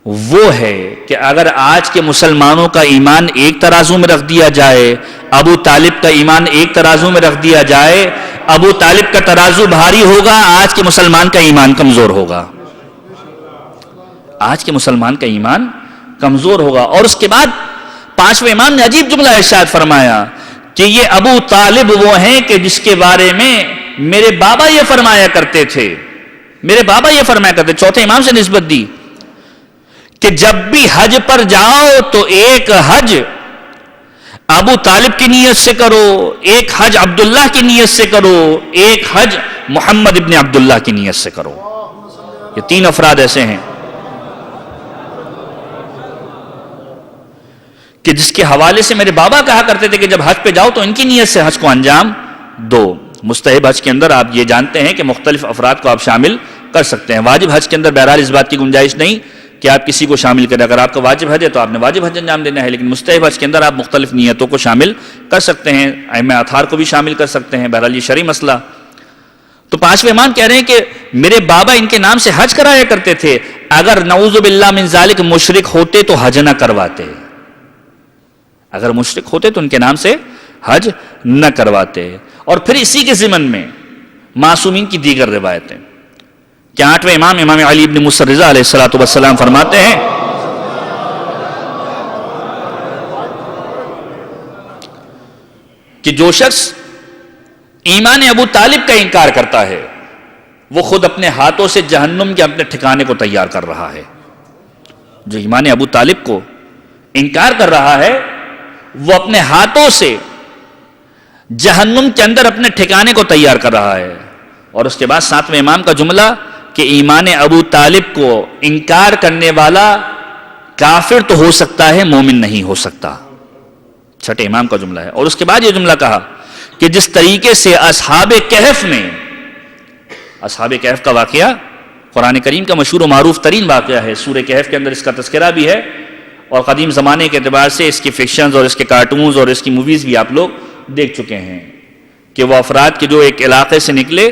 وہ ہے کہ اگر آج کے مسلمانوں کا ایمان ایک ترازو میں رکھ دیا جائے, ابو طالب کا ایمان ایک ترازو میں رکھ دیا جائے, ابو طالب کا ترازو بھاری ہوگا, آج کے مسلمان کا ایمان کمزور ہوگا, آج کے مسلمان کا ایمان کمزور ہوگا. اور اس کے بعد پانچویں امام نے عجیب جملہ ارشاد فرمایا کہ یہ ابو طالب وہ ہیں کہ جس کے بارے میں میرے بابا یہ فرمایا کرتے تھے, میرے بابا یہ فرمایا کرتے. چوتھے امام سے نسبت دی کہ جب بھی حج پر جاؤ تو ایک حج ابو طالب کی نیت سے کرو, ایک حج عبداللہ کی نیت سے کرو, ایک حج محمد ابن عبداللہ کی نیت سے کرو. یہ تین افراد ایسے ہیں کہ جس کے حوالے سے میرے بابا کہا کرتے تھے کہ جب حج پہ جاؤ تو ان کی نیت سے حج کو انجام دو. مستحب حج کے اندر آپ یہ جانتے ہیں کہ مختلف افراد کو آپ شامل کر سکتے ہیں. واجب حج کے اندر بہرحال اس بات کی گنجائش نہیں کہ آپ کسی کو شامل کریں. اگر آپ کا واجب حج ہے تو آپ نے واجب حج انجام دینا ہے, لیکن مستحب حج کے اندر آپ مختلف نیتوں کو شامل کر سکتے ہیں, ائمہ اطہار کو بھی شامل کر سکتے ہیں. بہرحال یہ شرعی مسئلہ. تو پانچویں امام کہہ رہے ہیں کہ میرے بابا ان کے نام سے حج کرایا کرتے تھے, اگر نعوذ باللہ من ذالک مشرک ہوتے تو حج نہ کرواتے, اگر مشرک ہوتے تو ان کے نام سے حج نہ کرواتے. اور پھر اسی کے ضمن میں معصومین کی دیگر روایتیں کہ آٹھویں امام امام علی ابن موسیٰ رضا علیہ السلام فرماتے ہیں کہ جو شخص ایمان ابو طالب کا انکار کرتا ہے وہ خود اپنے ہاتھوں سے جہنم کے اپنے ٹھکانے کو تیار کر رہا ہے. جو ایمان ابو طالب کو انکار کر رہا ہے وہ اپنے ہاتھوں سے جہنم کے اندر اپنے ٹھکانے کو تیار کر رہا ہے. اور اس کے بعد ساتویں امام کا جملہ کہ ایمان ابو طالب کو انکار کرنے والا کافر تو ہو سکتا ہے, مومن نہیں ہو سکتا. چھٹے امام کا جملہ ہے. اور اس کے بعد یہ جملہ کہا کہ جس طریقے سے اصحاب کہف میں, اصحاب کہف کا واقعہ قرآن کریم کا مشہور و معروف ترین واقعہ ہے, سورہ کہف کے اندر اس کا تذکرہ بھی ہے, اور قدیم زمانے کے اعتبار سے اس کی فکشنز اور اس کے کارٹونز اور اس کی موویز بھی آپ لوگ دیکھ چکے ہیں کہ وہ افراد کے جو ایک علاقے سے نکلے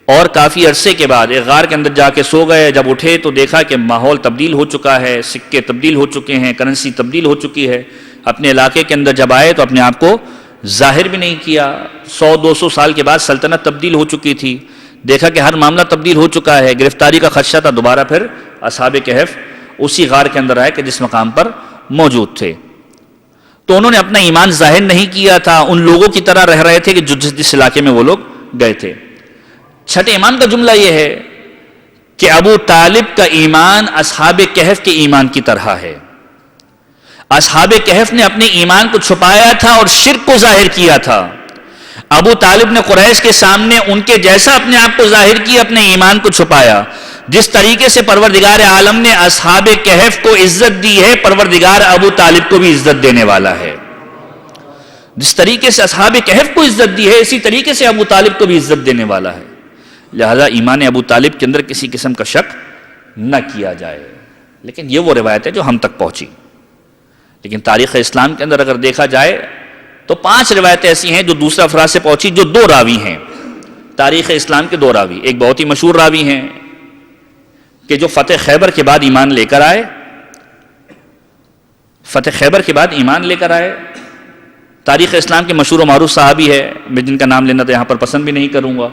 اور کافی عرصے کے بعد ایک غار کے اندر جا کے سو گئے. جب اٹھے تو دیکھا کہ ماحول تبدیل ہو چکا ہے, سکے تبدیل ہو چکے ہیں, کرنسی تبدیل ہو چکی ہے. اپنے علاقے کے اندر جب آئے تو اپنے آپ کو ظاہر بھی نہیں کیا. 100-200 سال کے بعد سلطنت تبدیل ہو چکی تھی. دیکھا کہ ہر معاملہ تبدیل ہو چکا ہے, گرفتاری کا خدشہ تھا. دوبارہ پھر اصحاب کہف اسی غار کے اندر آئے کہ جس مقام پر موجود تھے. تو انہوں نے اپنا ایمان ظاہر نہیں کیا تھا, ان لوگوں کی طرح رہ رہے تھے کہ جس علاقے میں وہ لوگ گئے تھے. چھٹے امام کا جملہ یہ ہے کہ ابو طالب کا ایمان اصحاب کہف کے ایمان کی طرح ہے. اصحاب کہف نے اپنے ایمان کو چھپایا تھا اور شرک کو ظاہر کیا تھا. ابو طالب نے قریش کے سامنے ان کے جیسا اپنے آپ کو ظاہر کیا, اپنے ایمان کو چھپایا. جس طریقے سے پروردگار عالم نے اصحاب کہف کو عزت دی ہے، پروردگار ابو طالب کو بھی عزت دینے والا ہے۔ جس طریقے سے اصحاب کہف کو عزت دی ہے، اسی طریقے سے ابو طالب کو بھی عزت دینے والا ہے۔ لہذا ایمان ابو طالب کے اندر کسی قسم کا شک نہ کیا جائے۔ لیکن یہ وہ روایت ہے جو ہم تک پہنچی۔ لیکن تاریخ اسلام کے اندر اگر دیکھا جائے تو 5 روایتیں ایسی ہیں جو دوسرے افراد سے پہنچی، جو 2 راوی ہیں۔ تاریخ اسلام کے 2 راوی، ایک بہت ہی مشہور راوی ہیں کہ جو فتح خیبر کے بعد ایمان لے کر آئے، فتح خیبر کے بعد ایمان لے کر آئے۔ تاریخ اسلام کے مشہور و معروف صحابی ہے، میں جن کا نام لینا تو یہاں پر پسند بھی نہیں کروں گا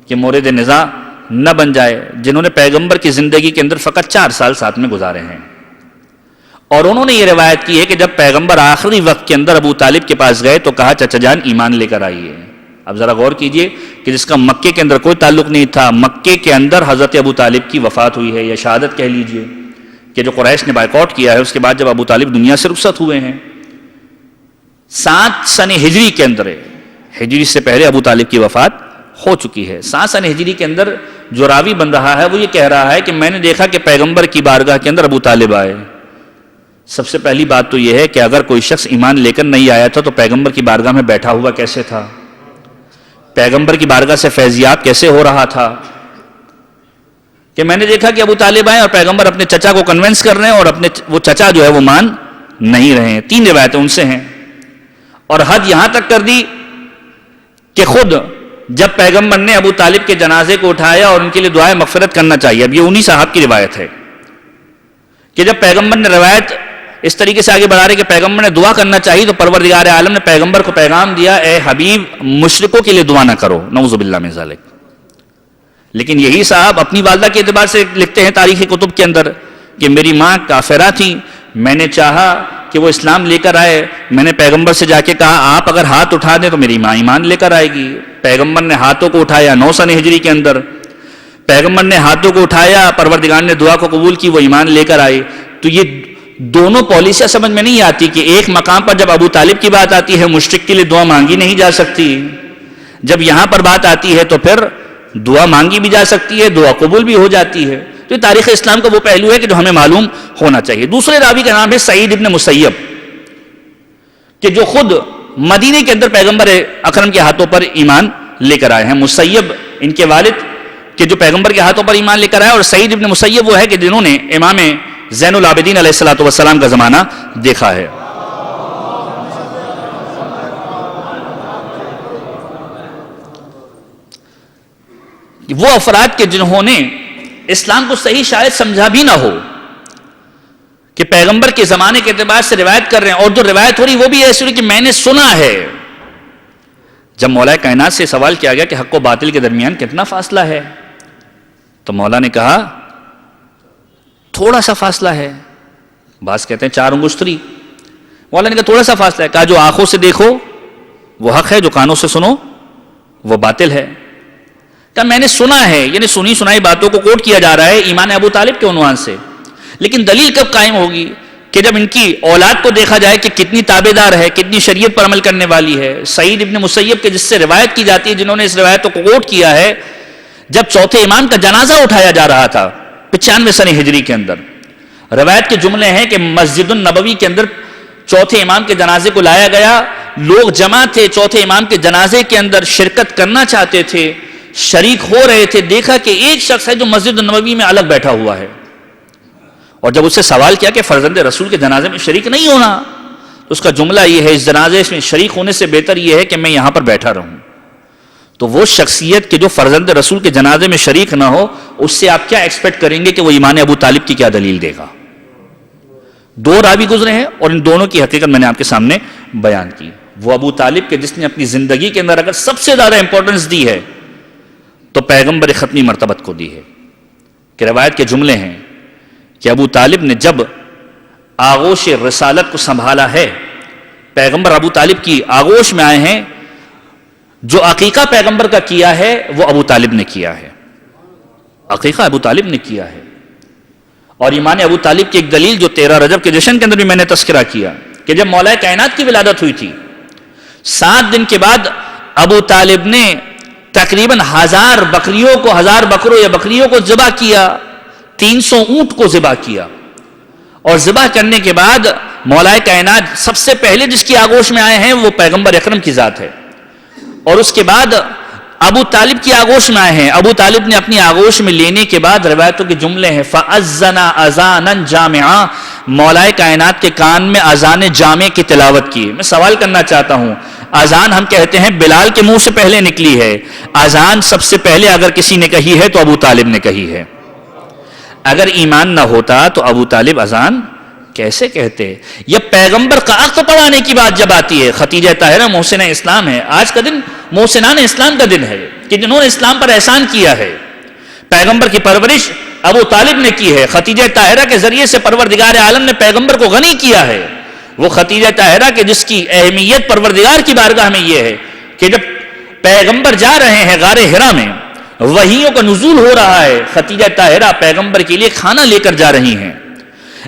کہ مورد نزاع نہ بن جائے، جنہوں نے پیغمبر کی زندگی کے اندر فقط 4 سال ساتھ میں گزارے ہیں، اور انہوں نے یہ روایت کی ہے کہ جب پیغمبر آخری وقت کے اندر ابو طالب کے پاس گئے تو کہا چچا جان ایمان لے کر آئیے۔ اب ذرا غور کیجئے کہ جس کا مکے کے اندر کوئی تعلق نہیں تھا، مکے کے اندر حضرت ابو طالب کی وفات ہوئی ہے، یا شہادت کہہ لیجئے، کہ جو قریش نے بائیکاٹ کیا ہے، اس کے بعد جب ابو طالب دنیا سے رخصت ہوئے ہیں 7 سن ہجری کے اندر ہے، ہجری سے پہلے ابو طالب کی وفات ہو چکی ہے۔ 7 سن ہجری کے اندر جو راوی بن رہا ہے وہ یہ کہہ رہا ہے کہ میں نے دیکھا کہ پیغمبر کی بارگاہ کے اندر ابو طالب آئے۔ سب سے پہلی بات تو یہ ہے کہ اگر کوئی شخص ایمان لے کر نہیں آیا تھا تو پیغمبر کی بارگاہ میں بیٹھا ہوا کیسے تھا؟ پیغمبر کی بارگاہ سے فیضیاب کیسے ہو رہا تھا؟ کہ میں نے دیکھا کہ ابو طالب آئے اور پیغمبر اپنے چچا کو کنونس کر رہے ہیں، اور وہ چچا جو ہے وہ مان نہیں رہے ہیں۔ 3 روایتیں ان سے ہیں، اور حد یہاں تک کر دی کہ خود جب پیغمبر نے ابو طالب کے جنازے کو اٹھایا اور ان کے لیے دعائے مغفرت کرنا چاہیے، اب یہ انہی صاحب کی روایت ہے کہ جب پیغمبر نے روایت اس طریقے سے آگے بڑھا رہے کہ پیغمبر نے دعا کرنا چاہیے تو پروردگار عالم نے پیغمبر کو پیغام دیا، اے حبیب مشرکوں کے لیے دعا نہ کرو، نعوذ باللہ من ذالک۔ لیکن یہی صاحب اپنی والدہ کے اعتبار سے لکھتے ہیں تاریخی کتب کے اندر کہ میری ماں کافرہ تھی، میں نے چاہا کہ وہ اسلام لے کر آئے، میں نے پیغمبر سے جا کے کہا آپ اگر ہاتھ اٹھا دیں تو میری ماں ایمان لے کر آئے گی۔ پیغمبر نے ہاتھوں کو اٹھایا 9 سن ہجری کے اندر، پیغمبر نے ہاتھوں کو اٹھایا، پروردگار نے دعا کو قبول کی، وہ ایمان لے کر آئے۔ تو یہ دونوں پالیسیاں سمجھ میں نہیں آتی کہ ایک مقام پر جب ابو طالب کی بات آتی ہے مشرک کے لیے دعا مانگی نہیں جا سکتی، جب یہاں پر بات آتی ہے تو پھر دعا مانگی بھی جا سکتی ہے، دعا قبول بھی ہو جاتی ہے۔ تو یہ تاریخ اسلام کا وہ پہلو ہے کہ جو ہمیں معلوم ہونا چاہیے۔ دوسرے راوی کا نام ہے سعید ابن مسیب، کہ جو خود مدینے کے اندر پیغمبر اکرم کے ہاتھوں پر ایمان لے کر آئے ہیں۔ مسیب ان کے والد کہ جو پیغمبر کے ہاتھوں پر ایمان لے کر آئے، اور سعید ابن مسیب وہ ہے کہ جنہوں نے امام زین العابدین علیہ الصلوۃ والسلام کا زمانہ دیکھا ہے۔ وہ افراد کے جنہوں نے اسلام کو صحیح شاید سمجھا بھی نہ ہو، کہ پیغمبر کے زمانے کے اعتبار سے روایت کر رہے ہیں، اور جو روایت ہو رہی وہ بھی ایسی کہ میں نے سنا ہے۔ جب مولا کائنات سے سوال کیا گیا کہ حق و باطل کے درمیان کتنا فاصلہ ہے، تو مولا نے کہا تھوڑا سا فاصلہ ہے، بعض کہتے ہیں 4 انگشتری، مولا نے کہا تھوڑا سا فاصلہ ہے، کہا جو آنکھوں سے دیکھو وہ حق ہے، جو کانوں سے سنو وہ باطل ہے۔ کہا میں نے سنا ہے، یعنی سنی سنائی باتوں کو کوٹ کیا جا رہا ہے ایمان ابو طالب کے عنوان سے، لیکن دلیل کب قائم ہوگی؟ کہ جب ان کی اولاد کو دیکھا جائے کہ کتنی تابعدار ہے، کتنی شریعت پر عمل کرنے والی ہے۔ سعید ابن مسیب کے جس سے روایت کی جاتی ہے، جنہوں نے اس روایت کو کوٹ کیا ہے، جب چوتھے امام کا جنازہ اٹھایا جا رہا تھا 95 سن ہجری کے اندر، روایت کے جملے ہیں کہ مسجد النبوی کے اندر چوتھے امام کے جنازے کو لایا گیا، لوگ جمع تھے، چوتھے امام کے جنازے کے اندر شرکت کرنا چاہتے تھے، شریک ہو رہے تھے، دیکھا کہ ایک شخص ہے جو مسجد النبوی میں الگ بیٹھا ہوا ہے، اور جب اس سے سوال کیا کہ فرزند رسول کے جنازے میں شریک نہیں ہونا، تو اس کا جملہ یہ ہے اس جنازے میں شریک ہونے سے بہتر یہ ہے کہ میں یہاں پر بیٹھا رہوں۔ تو وہ شخصیت کہ جو فرزند رسول کے جنازے میں شریک نہ ہو، اس سے آپ کیا ایکسپیکٹ کریں گے کہ وہ ایمان ابو طالب کی کیا دلیل دے گا؟ 2 راوی گزرے ہیں اور ان دونوں کی حقیقت میں نے آپ کے سامنے بیان کی۔ وہ ابو طالب کے جس نے اپنی زندگی کے اندر اگر سب سے زیادہ امپورٹنس دی ہے تو پیغمبر ختمی مرتبت کو دی ہے، کہ روایت کے جملے ہیں کہ ابو طالب نے جب آغوش رسالت کو سنبھالا ہے، پیغمبر ابو طالب کی آغوش میں آئے ہیں، جو عقیقہ پیغمبر کا کیا ہے وہ ابو طالب نے کیا ہے، عقیقہ ابو طالب نے کیا ہے۔ اور ایمان ابو طالب کی ایک دلیل جو 13 رجب کے جشن کے اندر بھی میں نے تذکرہ کیا کہ جب مولا کائنات کی ولادت ہوئی تھی 7 دن کے بعد ابو طالب نے تقریباً 1000 بکریوں کو، 1000 بکروں یا بکریوں کو ذبح کیا، 300 اونٹ کو ذبح کیا، اور ذبح کرنے کے بعد مولا کائنات سب سے پہلے جس کی آغوش میں آئے ہیں وہ پیغمبر اکرم کی ذات ہے، اور اس کے بعد ابو طالب کی آغوش میں آئے ہیں۔ ابو طالب نے اپنی آغوش میں لینے کے بعد روایتوں کے جملے ہیں فَأَذَّنَ أَذَانًا جَامِعًا، مولا کائنات کے کان میں اذان جامع کی تلاوت کی۔ میں سوال کرنا چاہتا ہوں، اذان ہم کہتے ہیں بلال کے منہ سے پہلے نکلی ہے، اذان سب سے پہلے اگر کسی نے کہی ہے تو ابو طالب نے کہی ہے۔ اگر ایمان نہ ہوتا تو ابو طالب اذان کیسے کہتے؟ یہ پیغمبر کا عقد پڑھانے کی بات جب آتی ہے، خدیجہ طاہرہ محسنہ اسلام ہے، آج کا دن محسنان اسلام کا دن ہے کہ جنہوں نے اسلام پر احسان کیا ہے۔ پیغمبر کی پرورش ابو طالب نے کی ہے، خدیجہ طاہرہ کے ذریعے سے پروردگار عالم نے پیغمبر کو غنی کیا ہے۔ وہ خدیجہ طاہرہ کے جس کی اہمیت پروردگار کی بارگاہ میں یہ ہے کہ جب پیغمبر جا رہے ہیں غار حرا میں، وحیوں کا نزول ہو رہا ہے، خدیجہ طاہرہ پیغمبر کے لیے کھانا لے کر جا رہی ہیں،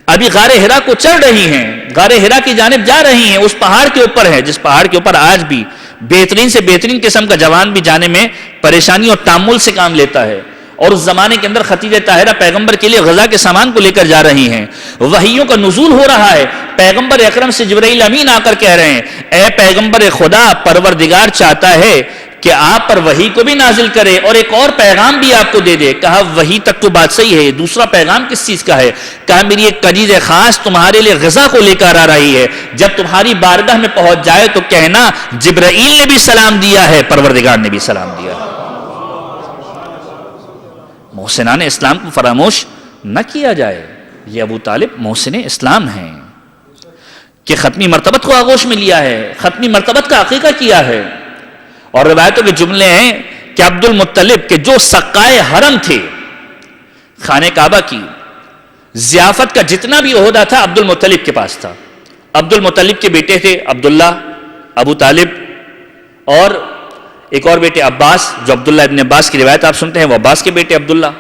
ابھی غار حرا کو چڑھ رہی ہیں، غار حرا کی جانب جا رہی ہیں، اس پہاڑ کے اوپر ہے جس پہاڑ کے اوپر آج بھی بہترین سے بہترین قسم کا جوان بھی جانے میں پریشانی اور تامل سے کام لیتا ہے، اور اس زمانے کے اندر خدیجہ طاہرہ پیغمبر کے لیے غذا کے سامان کو لے کر جا رہی ہیں، وحیوں کا نزول ہو رہا ہے، پیغمبر اکرم سے جبرائیل امین آ کر کہہ رہے ہیں اے پیغمبر خدا، پروردگار چاہتا ہے کہ آپ پر وحی کو بھی نازل کرے اور ایک اور پیغام بھی آپ کو دے دے۔ کہا وحی تک تو بات صحیح ہے، دوسرا پیغام کس چیز کا ہے؟ کہا میری ایک کنیز خاص تمہارے لیے غذا کو لے کر آ رہی ہے، جب تمہاری بارگاہ میں پہنچ جائے تو کہنا جبرائیل نے بھی سلام دیا ہے، پروردگار نے بھی سلام دیا ہے۔ محسنان اسلام کو فراموش نہ کیا جائے، یہ ابو طالب محسن اسلام ہیں کہ ختمی مرتبت کو آغوش میں لیا ہے، ختمی مرتبت کا عقیقہ کیا ہے۔ اور روایتوں کے جملے ہیں کہ عبد المطلب کے جو سقائے حرم تھے، خانہ کعبہ کی ضیافت کا جتنا بھی عہدہ تھا عبد المطلب کے پاس تھا۔ عبد المطلب کے بیٹے تھے عبداللہ، ابو طالب، اور ایک اور بیٹے عباس، جو عبداللہ ابن عباس کی روایت آپ سنتے ہیں وہ عباس کے بیٹے عبداللہ۔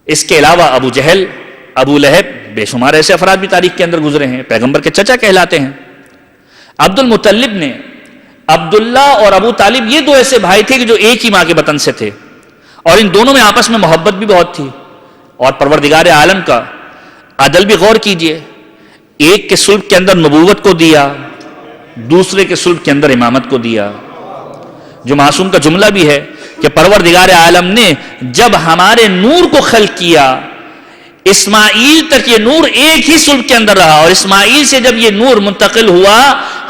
اس کے علاوہ ابو جہل، ابو لہب، بے شمار ایسے افراد بھی تاریخ کے اندر گزرے ہیں، پیغمبر کے چچا کہلاتے ہیں۔ عبد المطلب نے عبداللہ اور ابو طالب یہ دو ایسے بھائی تھے کہ جو ایک ہی ماں کے بطن سے تھے، اور ان دونوں میں آپس میں محبت بھی بہت تھی، اور پروردگار عالم کا عدل بھی غور کیجئے، ایک کے صلب کے اندر نبوت کو دیا، دوسرے کے صلب کے اندر امامت کو دیا۔ جو معصوم کا جملہ بھی ہے کہ پروردگار عالم نے جب ہمارے نور کو خلق کیا، اسماعیل تک یہ نور ایک ہی صلب کے اندر رہا، اور اسماعیل سے جب یہ نور منتقل ہوا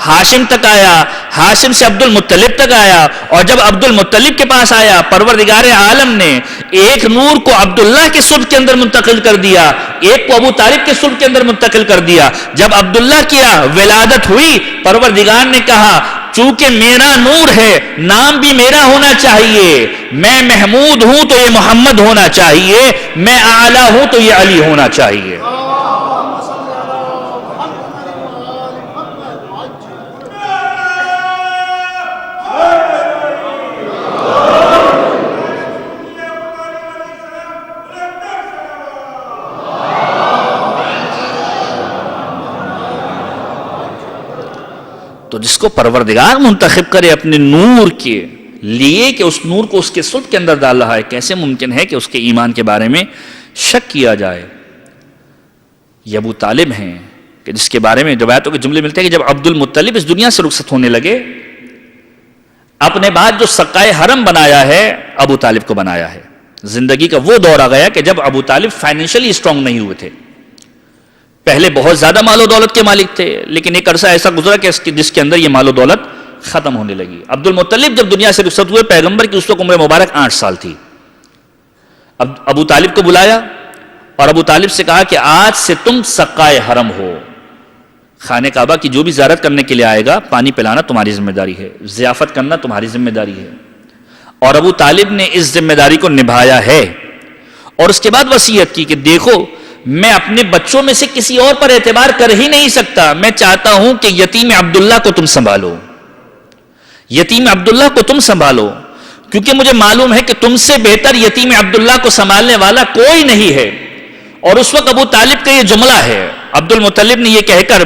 ہاشم تک آیا، ہاشم سے عبد المطلب تک آیا، اور جب عبد المطلب کے پاس آیا پروردگار عالم نے ایک نور کو عبداللہ کے صلب کے اندر منتقل کر دیا، ایک کو ابو طالب کے صلب کے اندر منتقل کر دیا۔ جب عبداللہ کیا ولادت ہوئی، پروردگار نے کہا چونکہ میرا نور ہے نام بھی میرا ہونا چاہیے، میں محمود ہوں تو یہ محمد ہونا چاہیے، میں اعلیٰ ہوں تو یہ علی ہونا چاہیے۔ تو جس کو پروردگار منتخب کرے اپنے نور کے لیے کہ اس نور کو اس کے صلب کے اندر ڈال رہا ہے، کیسے ممکن ہے کہ اس کے ایمان کے بارے میں شک کیا جائے؟ یہ ابو طالب ہیں کہ جس کے بارے میں روایتوں کے جملے ملتے ہیں کہ جب عبد المطلب اس دنیا سے رخصت ہونے لگے، اپنے بعد جو سقائے حرم بنایا ہے ابو طالب کو بنایا ہے۔ زندگی کا وہ دور آ گیا کہ جب ابو طالب فائنینشلی اسٹرانگ نہیں ہوئے تھے، پہلے بہت زیادہ مال و دولت کے مالک تھے، لیکن ایک عرصہ ایسا گزرا کہ جس کے اندر یہ مال و دولت ختم ہونے لگی۔ عبد المطلب جب دنیا سے رخصت ہوئے، پیغمبر کی اس وقت عمر مبارک 8 سال تھی۔ اب ابو طالب کو بلایا اور ابو طالب سے کہا کہ آج سے تم سقائے حرم ہو، خانہ کعبہ کی جو بھی زیارت کرنے کے لیے آئے گا پانی پلانا تمہاری ذمہ داری ہے، ضیافت کرنا تمہاری ذمہ داری ہے۔ اور ابو طالب نے اس ذمہ داری کو نبھایا ہے، اور اس کے بعد وصیت کی کہ دیکھو میں اپنے بچوں میں سے کسی اور پر اعتبار کر ہی نہیں سکتا، میں چاہتا ہوں کہ یتیم عبداللہ کو تم سنبھالو، یتیم عبداللہ کو تم سنبھالو، کیونکہ مجھے معلوم ہے کہ تم سے بہتر یتیم عبداللہ کو سنبھالنے والا کوئی نہیں ہے۔ اور اس وقت ابو طالب کا یہ جملہ ہے، عبد المطلب نے یہ کہہ کر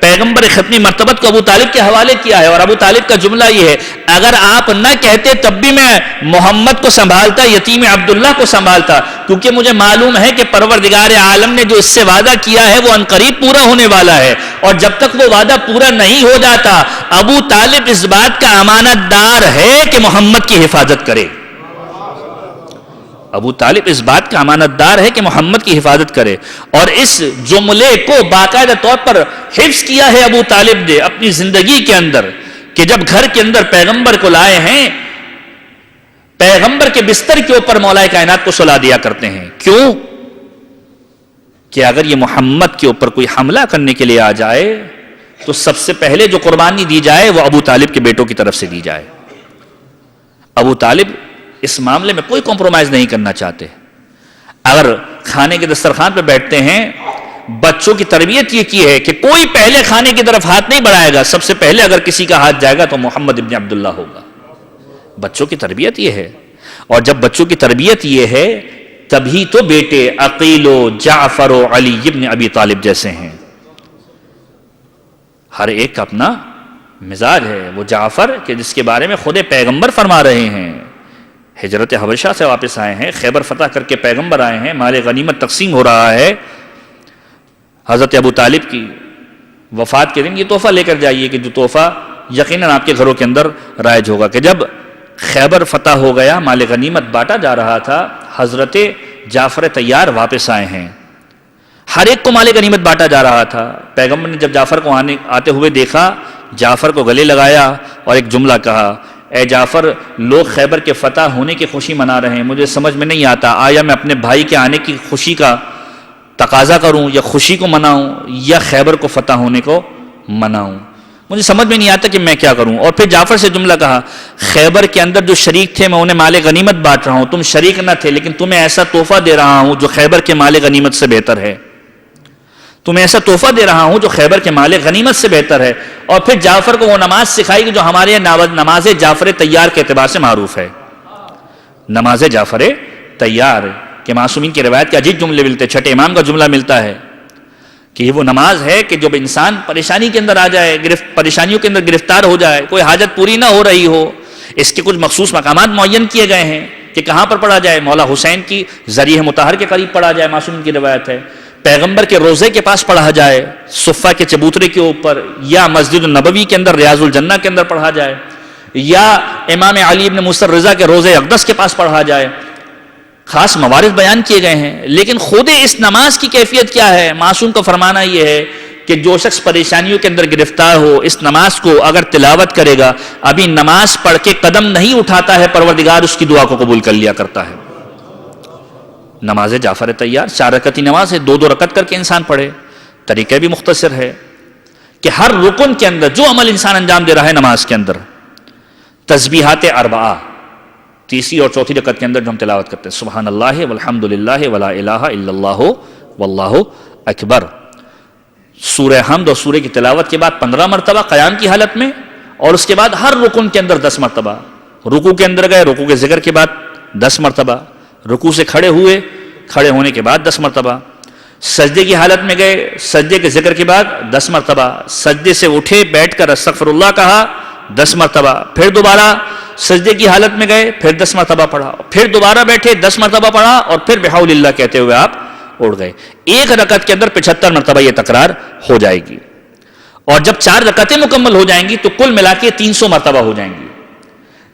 پیغمبر ختمی مرتبت کو ابو طالب کے حوالے کیا ہے، اور ابو طالب کا جملہ یہ ہے، اگر آپ نہ کہتے تب بھی میں محمد کو سنبھالتا، یتیم عبداللہ کو سنبھالتا، کیونکہ مجھے معلوم ہے کہ پروردگار عالم نے جو اس سے وعدہ کیا ہے وہ عنقریب پورا ہونے والا ہے، اور جب تک وہ وعدہ پورا نہیں ہو جاتا ابو طالب اس بات کا امانت دار ہے کہ محمد کی حفاظت کرے۔ ابو طالب اس بات کا امانت دار ہے کہ محمد کی حفاظت کرے، اور اس جملے کو باقاعدہ طور پر حفظ کیا ہے ابو طالب نے اپنی زندگی کے اندر، کہ جب گھر کے اندر پیغمبر کو لائے ہیں، پیغمبر کے بستر کے اوپر مولا کائنات کو سلا دیا کرتے ہیں۔ کیوں؟ کہ اگر یہ محمد کے اوپر کوئی حملہ کرنے کے لیے آ جائے تو سب سے پہلے جو قربانی دی جائے وہ ابو طالب کے بیٹوں کی طرف سے دی جائے۔ ابو طالب اس معاملے میں کوئی کمپرومائز نہیں کرنا چاہتے۔ اگر کھانے کے دسترخوان پہ بیٹھتے ہیں، بچوں کی تربیت یہ کی ہے کہ کوئی پہلے کھانے کی طرف ہاتھ نہیں بڑھائے گا، سب سے پہلے اگر کسی کا ہاتھ جائے گا تو محمد ابن عبداللہ ہوگا۔ بچوں کی تربیت یہ ہے، اور جب بچوں کی تربیت یہ ہے تبھی تو بیٹے عقیل و جعفر و علی ابن ابی طالب جیسے ہیں۔ ہر ایک کا اپنا مزاج ہے۔ وہ جعفر کہ جس کے بارے میں خود پیغمبر فرما رہے ہیں، ہجرت حبشہ سے واپس آئے ہیں، خیبر فتح کر کے پیغمبر آئے ہیں، مال غنیمت تقسیم ہو رہا ہے، حضرت ابو طالب کی وفات کے دن یہ تحفہ لے کر جائیے کہ جو تحفہ یقیناً آپ کے گھروں کے اندر رائج ہوگا، کہ جب خیبر فتح ہو گیا، مال غنیمت بانٹا جا رہا تھا، حضرت جعفر طیار واپس آئے ہیں، ہر ایک کو مال غنیمت بانٹا جا رہا تھا۔ پیغمبر نے جب جعفر کو آتے ہوئے دیکھا، جعفر کو گلے لگایا اور ایک جملہ کہا، اے جعفر، لوگ خیبر کے فتح ہونے کی خوشی منا رہے ہیں، مجھے سمجھ میں نہیں آتا آیا میں اپنے بھائی کے آنے کی خوشی کا تقاضا کروں یا خوشی کو مناؤں یا خیبر کو فتح ہونے کو مناؤں، مجھے سمجھ میں نہیں آتا کہ میں کیا کروں۔ اور پھر جعفر سے جملہ کہا، خیبر کے اندر جو شریک تھے میں انہیں مال غنیمت بانٹ رہا ہوں، تم شریک نہ تھے لیکن تمہیں ایسا تحفہ دے رہا ہوں جو خیبر کے مال غنیمت سے بہتر ہے، تمہیں ایسا تحفہ دے رہا ہوں جو خیبر کے مال غنیمت سے بہتر ہے۔ اور پھر جعفر کو وہ نماز سکھائی کہ جو ہمارے نماز جعفر طیار کے اعتبار سے معروف ہے، نماز جعفر طیار کہ معصومین کی روایت کے عجیب جملے ملتے، چھٹے امام کا جملہ ملتا ہے کہ یہ وہ نماز ہے کہ جب انسان پریشانی کے اندر آ جائے، پریشانیوں کے اندر گرفتار ہو جائے، کوئی حاجت پوری نہ ہو رہی ہو، اس کے کچھ مخصوص مقامات معین کیے گئے ہیں کہ کہاں پر پڑھا جائے، مولا حسین کی ذریعہ مطہر کے قریب پڑھا جائے، معصومین کی روایت ہے، پیغمبر کے روزے کے پاس پڑھا جائے، صفہ کے چبوترے کے اوپر، یا مسجد النبوی کے اندر ریاض الجنہ کے اندر پڑھا جائے، یا امام علی ابن موسیٰ الرضا کے روزے اقدس کے پاس پڑھا جائے۔ خاص موارد بیان کیے گئے ہیں، لیکن خود اس نماز کی کیفیت کیا ہے؟ معصوم کا فرمانا یہ ہے کہ جو شخص پریشانیوں کے اندر گرفتار ہو، اس نماز کو اگر تلاوت کرے گا، ابھی نماز پڑھ کے قدم نہیں اٹھاتا ہے، پروردگار اس کی دعا کو قبول کر لیا کرتا ہے۔ نماز جعفر طیار 4 رکعتی نماز ہے، 2 رکعت کر کے انسان پڑھے، طریقہ بھی مختصر ہے کہ ہر رکن کے اندر جو عمل انسان انجام دے رہا ہے نماز کے اندر، تسبیحات 4 تیسری اور چوتھی رکعت کے اندر جو ہم تلاوت کرتے ہیں، سبحان اللہ والحمد للہ ولا الہ الا اللہ واللہ اکبر، سورہ حمد اور سورہ کی تلاوت کے بعد 15 مرتبہ قیام کی حالت میں، اور اس کے بعد ہر رکن کے اندر 10 مرتبہ، رکوع کے اندر گئے، رکوع کے ذکر کے بعد 10 مرتبہ، رکوع سے کھڑے ہوئے، کھڑے ہونے کے بعد 10 مرتبہ، سجدے کی حالت میں گئے، سجدے کے ذکر کے بعد 10 مرتبہ، سجدے سے اٹھے بیٹھ کر استغفر اللہ کہا 10 مرتبہ، پھر دوبارہ سجدے کی حالت میں گئے، پھر 10 مرتبہ پڑھا، پھر دوبارہ بیٹھے 10 مرتبہ پڑھا، اور پھر بحول اللہ کہتے ہوئے آپ اٹھ گئے۔ ایک رکعت کے اندر 75 مرتبہ یہ تکرار ہو جائے گی، اور جب 4 رکعتیں مکمل ہو جائیں گی تو کل ملا کے 300 مرتبہ ہو جائیں گی۔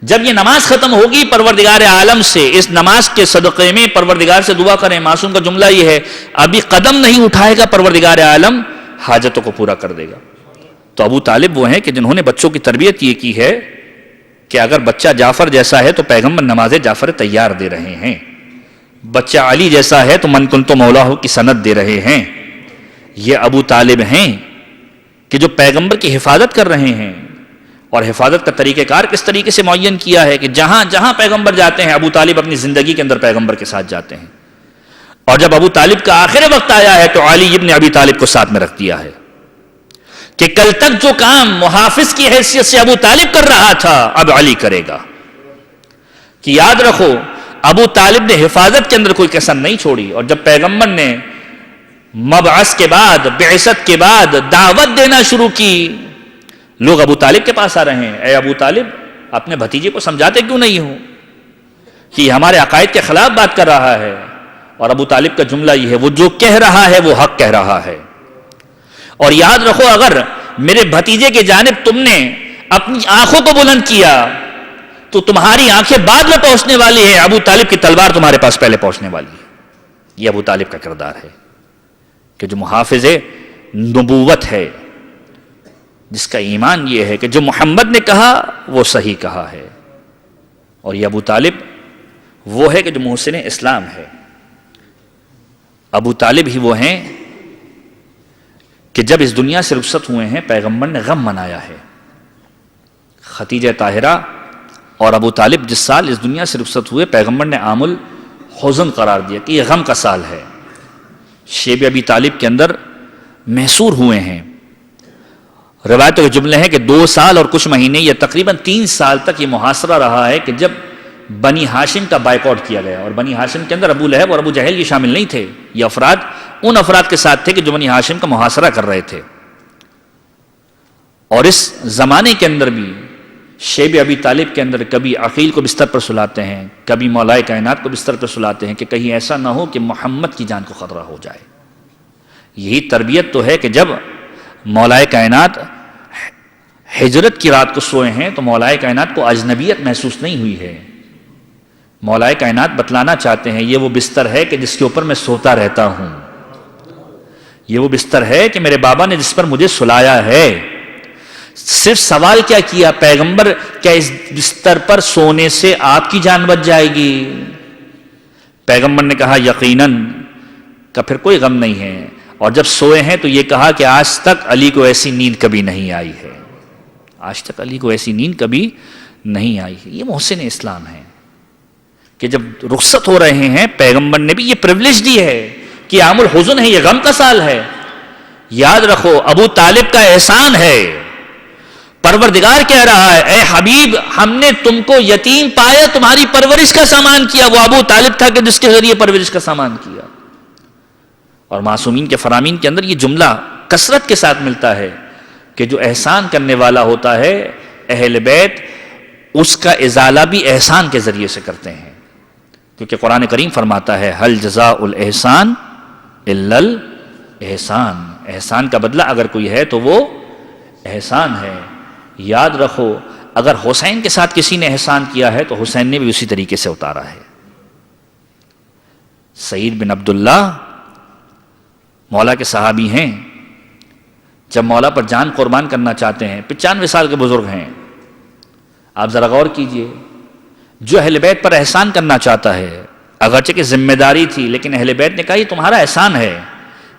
جب یہ نماز ختم ہوگی، پروردگار عالم سے اس نماز کے صدقے میں پروردگار سے دعا کریں۔ معصوم کا جملہ یہ ہے، ابھی قدم نہیں اٹھائے گا، پروردگار عالم حاجتوں کو پورا کر دے گا۔ تو ابو طالب وہ ہیں کہ جنہوں نے بچوں کی تربیت یہ کی ہے کہ اگر بچہ جعفر جیسا ہے تو پیغمبر نماز جعفر طیار دے رہے ہیں، بچہ علی جیسا ہے تو من کنتو مولاہ کی سند دے رہے ہیں۔ یہ ابو طالب ہیں کہ جو پیغمبر کی حفاظت کر رہے ہیں، اور حفاظت کا طریقہ کار کس طریقے سے معین کیا ہے کہ جہاں جہاں پیغمبر جاتے ہیں، ابو طالب اپنی زندگی کے اندر پیغمبر کے ساتھ جاتے ہیں، اور جب ابو طالب کا آخر وقت آیا ہے تو علی ابن ابی طالب کو ساتھ میں رکھ دیا ہے کہ کل تک جو کام محافظ کی حیثیت سے ابو طالب کر رہا تھا اب علی کرے گا۔ کہ یاد رکھو، ابو طالب نے حفاظت کے اندر کوئی کسر نہیں چھوڑی، اور جب پیغمبر نے مبعث کے بعد، بعثت کے بعد دعوت دینا شروع کی. لوگ ابو طالب کے پاس آ رہے ہیں، اے ابو طالب اپنے بھتیجے کو سمجھاتے کیوں نہیں ہو کہ یہ ہمارے عقائد کے خلاف بات کر رہا ہے. اور ابو طالب کا جملہ یہ ہے، وہ جو کہہ رہا ہے وہ حق کہہ رہا ہے. اور یاد رکھو، اگر میرے بھتیجے کی جانب تم نے اپنی آنکھوں کو بلند کیا تو تمہاری آنکھیں بعد میں پہنچنے والی ہے، ابو طالب کی تلوار تمہارے پاس پہلے پہنچنے والی ہے. یہ ابو طالب کا کردار ہے کہ جو محافظ نبوت ہے، جس کا ایمان یہ ہے کہ جو محمد نے کہا وہ صحیح کہا ہے. اور یہ ابو طالب وہ ہے کہ جو محسن اسلام ہے. ابو طالب ہی وہ ہیں کہ جب اس دنیا سے رخصت ہوئے ہیں پیغمبر نے غم منایا ہے. خدیجہ طاہرہ اور ابو طالب جس سال اس دنیا سے رخصت ہوئے پیغمبر نے عام الحزن قرار دیا کہ یہ غم کا سال ہے. شیب ابی طالب کے اندر محصور ہوئے ہیں. روایتوں کے جملے ہیں کہ 2 سال اور کچھ مہینے یا تقریباً 3 سال تک یہ محاصرہ رہا ہے کہ جب بنی ہاشم کا بائیکاٹ کیا گیا. اور بنی ہاشم کے اندر ابو لہب اور ابو جہل یہ شامل نہیں تھے. یہ افراد ان افراد کے ساتھ تھے کہ جو بنی ہاشم کا محاصرہ کر رہے تھے. اور اس زمانے کے اندر بھی شیب ابی طالب کے اندر کبھی عقیل کو بستر پر سلاتے ہیں، کبھی مولائے کائنات کو بستر پر سلاتے ہیں کہ کہیں ایسا نہ ہو کہ محمد کی جان کو خطرہ ہو جائے. یہی تربیت تو ہے کہ جب مولائے کائنات ہجرت کی رات کو سوئے ہیں تو مولائے کائنات کو اجنبیت محسوس نہیں ہوئی ہے. مولائے کائنات بتلانا چاہتے ہیں یہ وہ بستر ہے کہ جس کے اوپر میں سوتا رہتا ہوں، یہ وہ بستر ہے کہ میرے بابا نے جس پر مجھے سلایا ہے. صرف سوال کیا کیا، پیغمبر کیا اس بستر پر سونے سے آپ کی جان بچ جائے گی؟ پیغمبر نے کہا یقیناً، کہ پھر کوئی غم نہیں ہے. اور جب سوئے ہیں تو یہ کہا کہ آج تک علی کو ایسی نیند کبھی نہیں آئی ہے، آج تک علی کو ایسی نیند کبھی نہیں آئی ہے. یہ محسن اسلام ہے کہ جب رخصت ہو رہے ہیں پیغمبر نے بھی یہ پریولیج دی ہے کہ عام الحزن ہے، یہ غم کا سال ہے. یاد رکھو ابو طالب کا احسان ہے. پروردگار کہہ رہا ہے اے حبیب ہم نے تم کو یتیم پایا، تمہاری پرورش کا سامان کیا. وہ ابو طالب تھا کہ جس کے ذریعے پرورش کا سامان کیا. اور معصومین کے فرامین کے اندر یہ جملہ کثرت کے ساتھ ملتا ہے کہ جو احسان کرنے والا ہوتا ہے اہل بیت، اس کا ازالہ بھی احسان کے ذریعے سے کرتے ہیں. کیونکہ قرآن کریم فرماتا ہے هل جزاء الاحسان الا الاحسان، احسان کا بدلہ اگر کوئی ہے تو وہ احسان ہے. یاد رکھو اگر حسین کے ساتھ کسی نے احسان کیا ہے تو حسین نے بھی اسی طریقے سے اتارا ہے. سعید بن عبداللہ مولا کے صحابی ہیں. جب مولا پر جان قربان کرنا چاہتے ہیں، 95 سال کے بزرگ ہیں. آپ ذرا غور کیجئے، جو اہل بیت پر احسان کرنا چاہتا ہے، اگرچہ کہ ذمہ داری تھی لیکن اہل بیت نے کہا یہ تمہارا احسان ہے.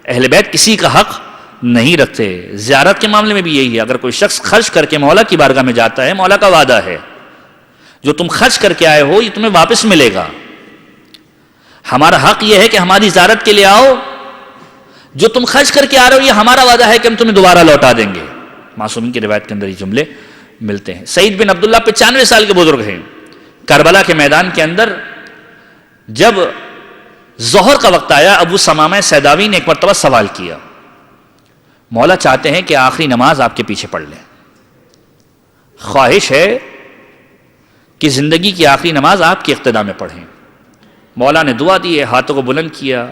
اہل بیت کسی کا حق نہیں رکھتے. زیارت کے معاملے میں بھی یہی ہے. اگر کوئی شخص خرچ کر کے مولا کی بارگاہ میں جاتا ہے، مولا کا وعدہ ہے جو تم خرچ کر کے آئے ہو یہ تمہیں واپس ملے گا. ہمارا حق یہ ہے کہ ہماری زیارت کے لیے آؤ، جو تم خرچ کر کے آ رہے ہو یہ ہمارا وعدہ ہے کہ ہم تمہیں دوبارہ لوٹا دیں گے. معصومین کی روایت کے اندر یہ جملے ملتے ہیں. سعید بن عبداللہ 95 سال کے بزرگ ہیں. کربلا کے میدان کے اندر جب ظہر کا وقت آیا، ابو ثمامہ سیداوی نے ایک مرتبہ سوال کیا، مولا چاہتے ہیں کہ آخری نماز آپ کے پیچھے پڑھ لیں، خواہش ہے کہ زندگی کی آخری نماز آپ کی اقتداء میں پڑھیں. مولا نے دعا دی ہے، ہاتھوں کو بلند کیا،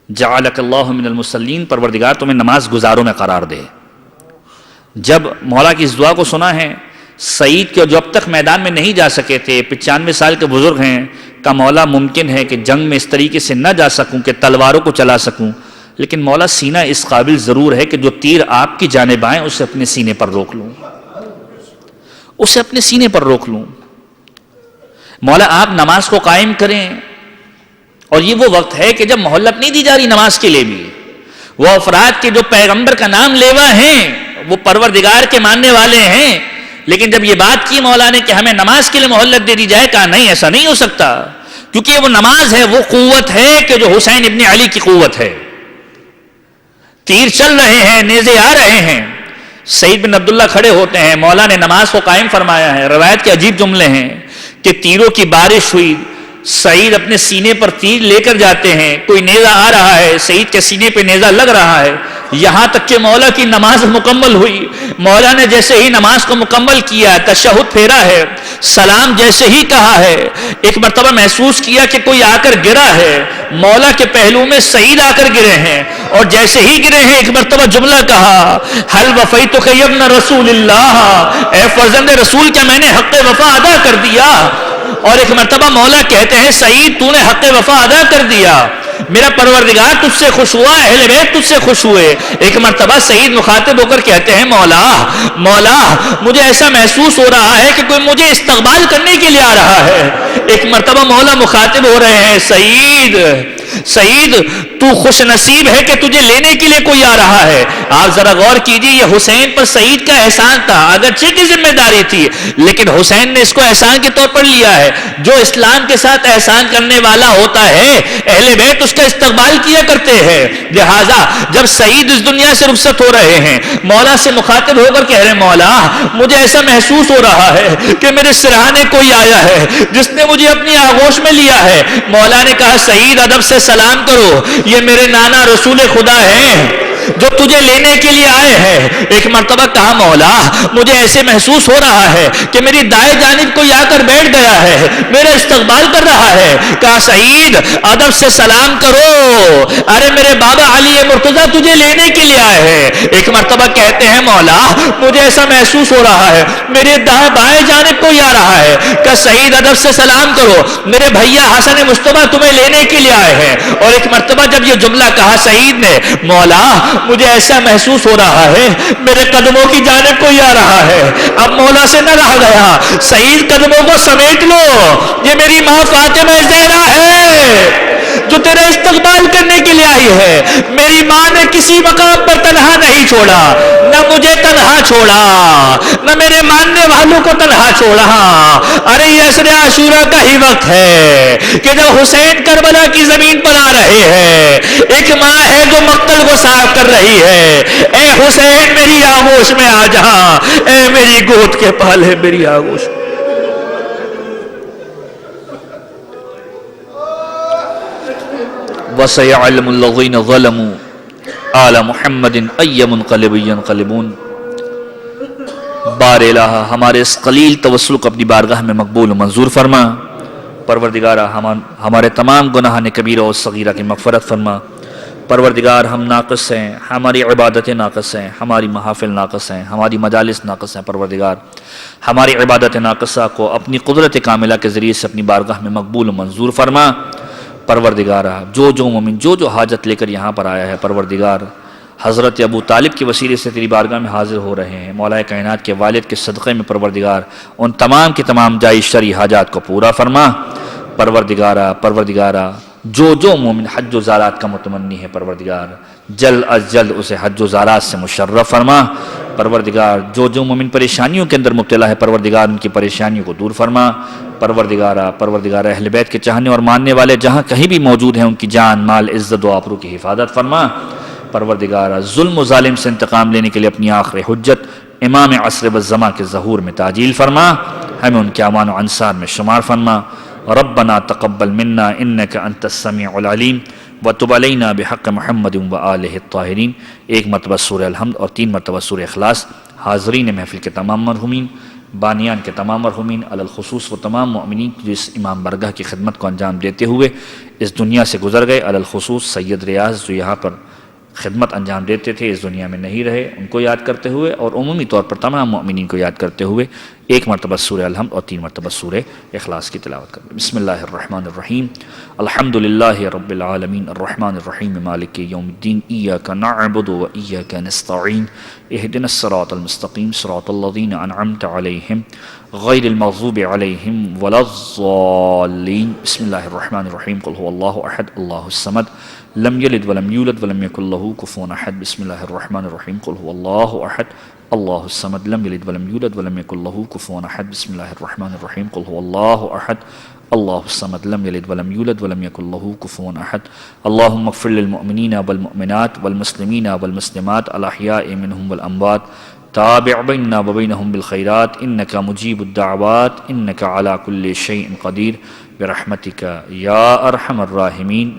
جعلک اللہ من المصلین، پروردگار تمہیں نماز گزاروں میں قرار دے. جب مولا کی اس دعا کو سنا ہے، سعید کے جو اب تک میدان میں نہیں جا سکے تھے، 95 سال کے بزرگ ہیں، کا مولا ممکن ہے کہ جنگ میں اس طریقے سے نہ جا سکوں کہ تلواروں کو چلا سکوں، لیکن مولا سینہ اس قابل ضرور ہے کہ جو تیر آپ کی جانب آئیں اسے اپنے سینے پر روک لوں، اسے اپنے سینے پر روک لوں. مولا آپ نماز کو قائم کریں. اور یہ وہ وقت ہے کہ جب مہلت نہیں دی جا رہی نماز کے لیے بھی. وہ افراد کے جو پیغمبر کا نام لیوا ہیں، وہ پروردگار کے ماننے والے ہیں، لیکن جب یہ بات کی مولا نے کہ ہمیں نماز کے لیے مہلت دے دی جائے، کہا نہیں ایسا نہیں ہو سکتا، کیونکہ وہ نماز ہے، وہ قوت ہے کہ جو حسین ابن علی کی قوت ہے. تیر چل رہے ہیں، نیزے آ رہے ہیں، سعید بن عبداللہ کھڑے ہوتے ہیں، مولا نے نماز کو قائم فرمایا ہے. روایت کے عجیب جملے ہیں کہ تیروں کی بارش ہوئی، سعید اپنے سینے پر تیر لے کر جاتے ہیں، کوئی نیزہ آ رہا ہے، سعید کے سینے پہ نیزہ لگ رہا ہے، یہاں تک کہ مولا کی نماز مکمل ہوئی۔ مولا نے جیسے ہی نماز کو مکمل کیا، تشہد پھیرا ہے، سلام جیسے ہی کہا ہے، ایک مرتبہ محسوس کیا کہ کوئی آ کر گرا ہے، مولا کے پہلو میں سعید آ کر گرے ہیں، اور جیسے ہی گرے ہیں ایک مرتبہ جملہ کہا، حل وفیتک یا ابن رسول اللہ، اے فرزند رسول، کیا میں نے حق وفا ادا کر دیا؟ اور ایک مرتبہ مولا کہتے ہیں سعید تو نے حق وفا ادا کر دیا، میرا پروردگار تجھ سے خوش ہوا، اہل بیت تجھ سے خوش ہوئے۔ ایک مرتبہ سعید مخاطب ہو کر کہتے ہیں مولا مولا مجھے ایسا محسوس ہو رہا ہے کہ کوئی مجھے استقبال کرنے کے لیے آ رہا ہے۔ ایک مرتبہ مولا مخاطب ہو رہے ہیں سعید سعید تو خوش نصیب ہے کہ تجھے لینے کے لیے کوئی آ رہا ہے۔ آپ ذرا غور کیجئے، یہ حسین پر سعید کا احسان تھا، اگرچہ کی ذمہ داری تھی لیکن حسین نے اس کو احسان کے طور پر لیا ہے۔ جو اسلام کے ساتھ احسان کرنے والا ہوتا ہے اہل بیت اس کا استقبال کیا کرتے ہیں۔ لہذا جب سعید اس دنیا سے رخصت ہو رہے ہیں، مولا سے مخاطب ہو کر کہہ رہے ہیں مولا مجھے ایسا محسوس ہو رہا ہے کہ میرے سرہانے کوئی آیا ہے جس نے مجھے اپنی آغوش میں لیا ہے۔ مولا نے کہا سعید ادب سے سلام کرو، یہ میرے نانا رسول خدا ہیں جو تجھے لینے کے لیے آئے ہیں۔ ایک مرتبہ کہا مولا مجھے ایسے محسوس ہو رہا ہے کہ میری دائیں جانب کوئی آ کر بیٹھ گیا ہے، میرا استقبال کر رہا ہے۔ کہا سعید ادب سے سلام کرو، ارے میرے بابا علی مرتضیٰ تجھے لینے کے لیے آئے ہیں۔ ایک مرتبہ کہتے ہیں مولا مجھے ایسا محسوس ہو رہا ہے میرے دائیں بائیں جانب کوئی آ رہا ہے۔ کہا سعید ادب سے سلام کرو، میرے بھیا حسن مصطفیٰ تمہیں لینے کے لیے آئے ہیں۔ اور ایک مرتبہ جب یہ جملہ کہا سعید نے مولا مجھے ایسا محسوس ہو رہا ہے میرے قدموں کی جانب کوئی آ رہا ہے۔ اب مولا سے نہ رہا گیا، سعید قدموں کو سمیٹ لو، یہ میری ماں فاطمہ زہرا ہے جو تیرا استقبال کرنے کے لیے آئی ہے۔ میری ماں نے کسی مقام پر تنہا نہیں چھوڑا، نہ مجھے تنہا چھوڑا، نہ میرے ماننے والوں کو تنہا چھوڑا۔ ارے یہ عصر عاشورہ کا ہی وقت ہے کہ جب حسین کربلا کی زمین پر آ رہے ہیں، ایک ماں ہے جو مقتل کو صاف کر رہی ہے، اے حسین میری آغوش میں آ جا، اے میری گود کے پالے میری آغوش۔ وَسَيَعْلَمُ الَّذِينَ ظَلَمُوا آلَ مُحَمَّدٍ أَيَّ مُنْقَلِبٍ يَنْقَلِبُونَ۔ بار الہ ہمارے اس قلیل توسل کو اپنی بارگاہ میں مقبول و منظور فرما۔ پروردگارہ ہمارے تمام گناہان کبیرہ و صغیرہ کی مغفرت فرما۔ پروردگار ہم ناقص ہیں، ہماری عبادتیں ناقص ہیں، ہماری محافل ناقص ہیں، ہماری مجالس ناقص ہیں۔ پروردگار ہماری عبادت ناقصہ کو اپنی قدرت کاملہ کے ذریعے سے اپنی بارگاہ میں مقبول و منظور فرما۔ پروردگارہ جو مومن جو حاجت لے کر یہاں پر آیا ہے، پروردگار حضرت ابو طالب کے وسیلے سے تیری بارگاہ میں حاضر ہو رہے ہیں، مولا کائنات کے والد کے صدقے میں پروردگار ان تمام کی تمام جائز شرعی حاجات کو پورا فرما۔ پروردگارہ جو مومن حج و زارات کا متمنی ہے، پروردگار جلد از جلد اسے حج و زارات سے مشرف فرما۔ پروردگار جو مومن پریشانیوں کے اندر مبتلا ہے، پروردگار ان کی پریشانیوں کو دور فرما۔ پروردگار اہل بیت کے چاہنے اور ماننے والے جہاں کہیں بھی موجود ہیں ان کی جان مال عزت و آبرو کی حفاظت فرما۔ پروردگار ظلم و ظالم سے انتقام لینے کے لیے اپنی آخر حجت امام عصر والزمان کے ظہور میں تعجیل فرما، ہمیں ان کے اعوان و انصار میں شمار فرما۔ ربنا تقبل منا انك انت السميع العليم وتب علينا بحق محمد وآلہ الطاہرین۔ ایک مرتبہ سورہ الحمد اور 3 مرتبہ سورہ اخلاص۔ حاضرین محفل کے تمام مرحومین، بانیان کے تمام مرحومین، علی الخصوص وہ تمام مؤمنین جو اس امام برگاہ کی خدمت کو انجام دیتے ہوئے اس دنیا سے گزر گئے، علی الخصوص سید ریاض جو یہاں پر خدمت انجام دیتے تھے، اس دنیا میں نہیں رہے، ان کو یاد کرتے ہوئے اور عمومی طور پر تمام مؤمنین کو یاد کرتے ہوئے ایک مرتبہ سورہ الحمد اور 3 مرتبہ سورہ اخلاص کی تلاوت کریں۔ بسم اللہ الرحمن الرحیم، الحمدللہ رب العالمین الرحمن الرحیم مالک یوم الدین، ایاک نعبد و ایاک نستعین، اہدنا الصراط المستقیم صراط الذین انعمت علیہم غیر المغضوب علیہم ولا الضالین۔ بسم اللہ الرحمن الرحیم، قل هو اللہ احد اللہ الصمد لم یلد ولم یولد ولم یکن له کفوا احد۔ بسم اللہ الرحمن الرحیم، قل هو اللہ احد اللہ الصمد لم یلد ولم یولد ولم یکن له کفوا احد۔ بسم اللہ الرحمن الرحیم، قل هو اللہ احد اللہ الصمد لم یلد ولم یولد ولم یکن له کفوا احد۔ اللهم اغفر للمؤمنین والمؤمنات والمسلمین والمسلمات الاحیاء منهم والاموات تابع بیننا وبینہم بالخیرات انک مجیب الدعوات انک علی کل شیء قدیر برحمتک یا ارحم الراحمین.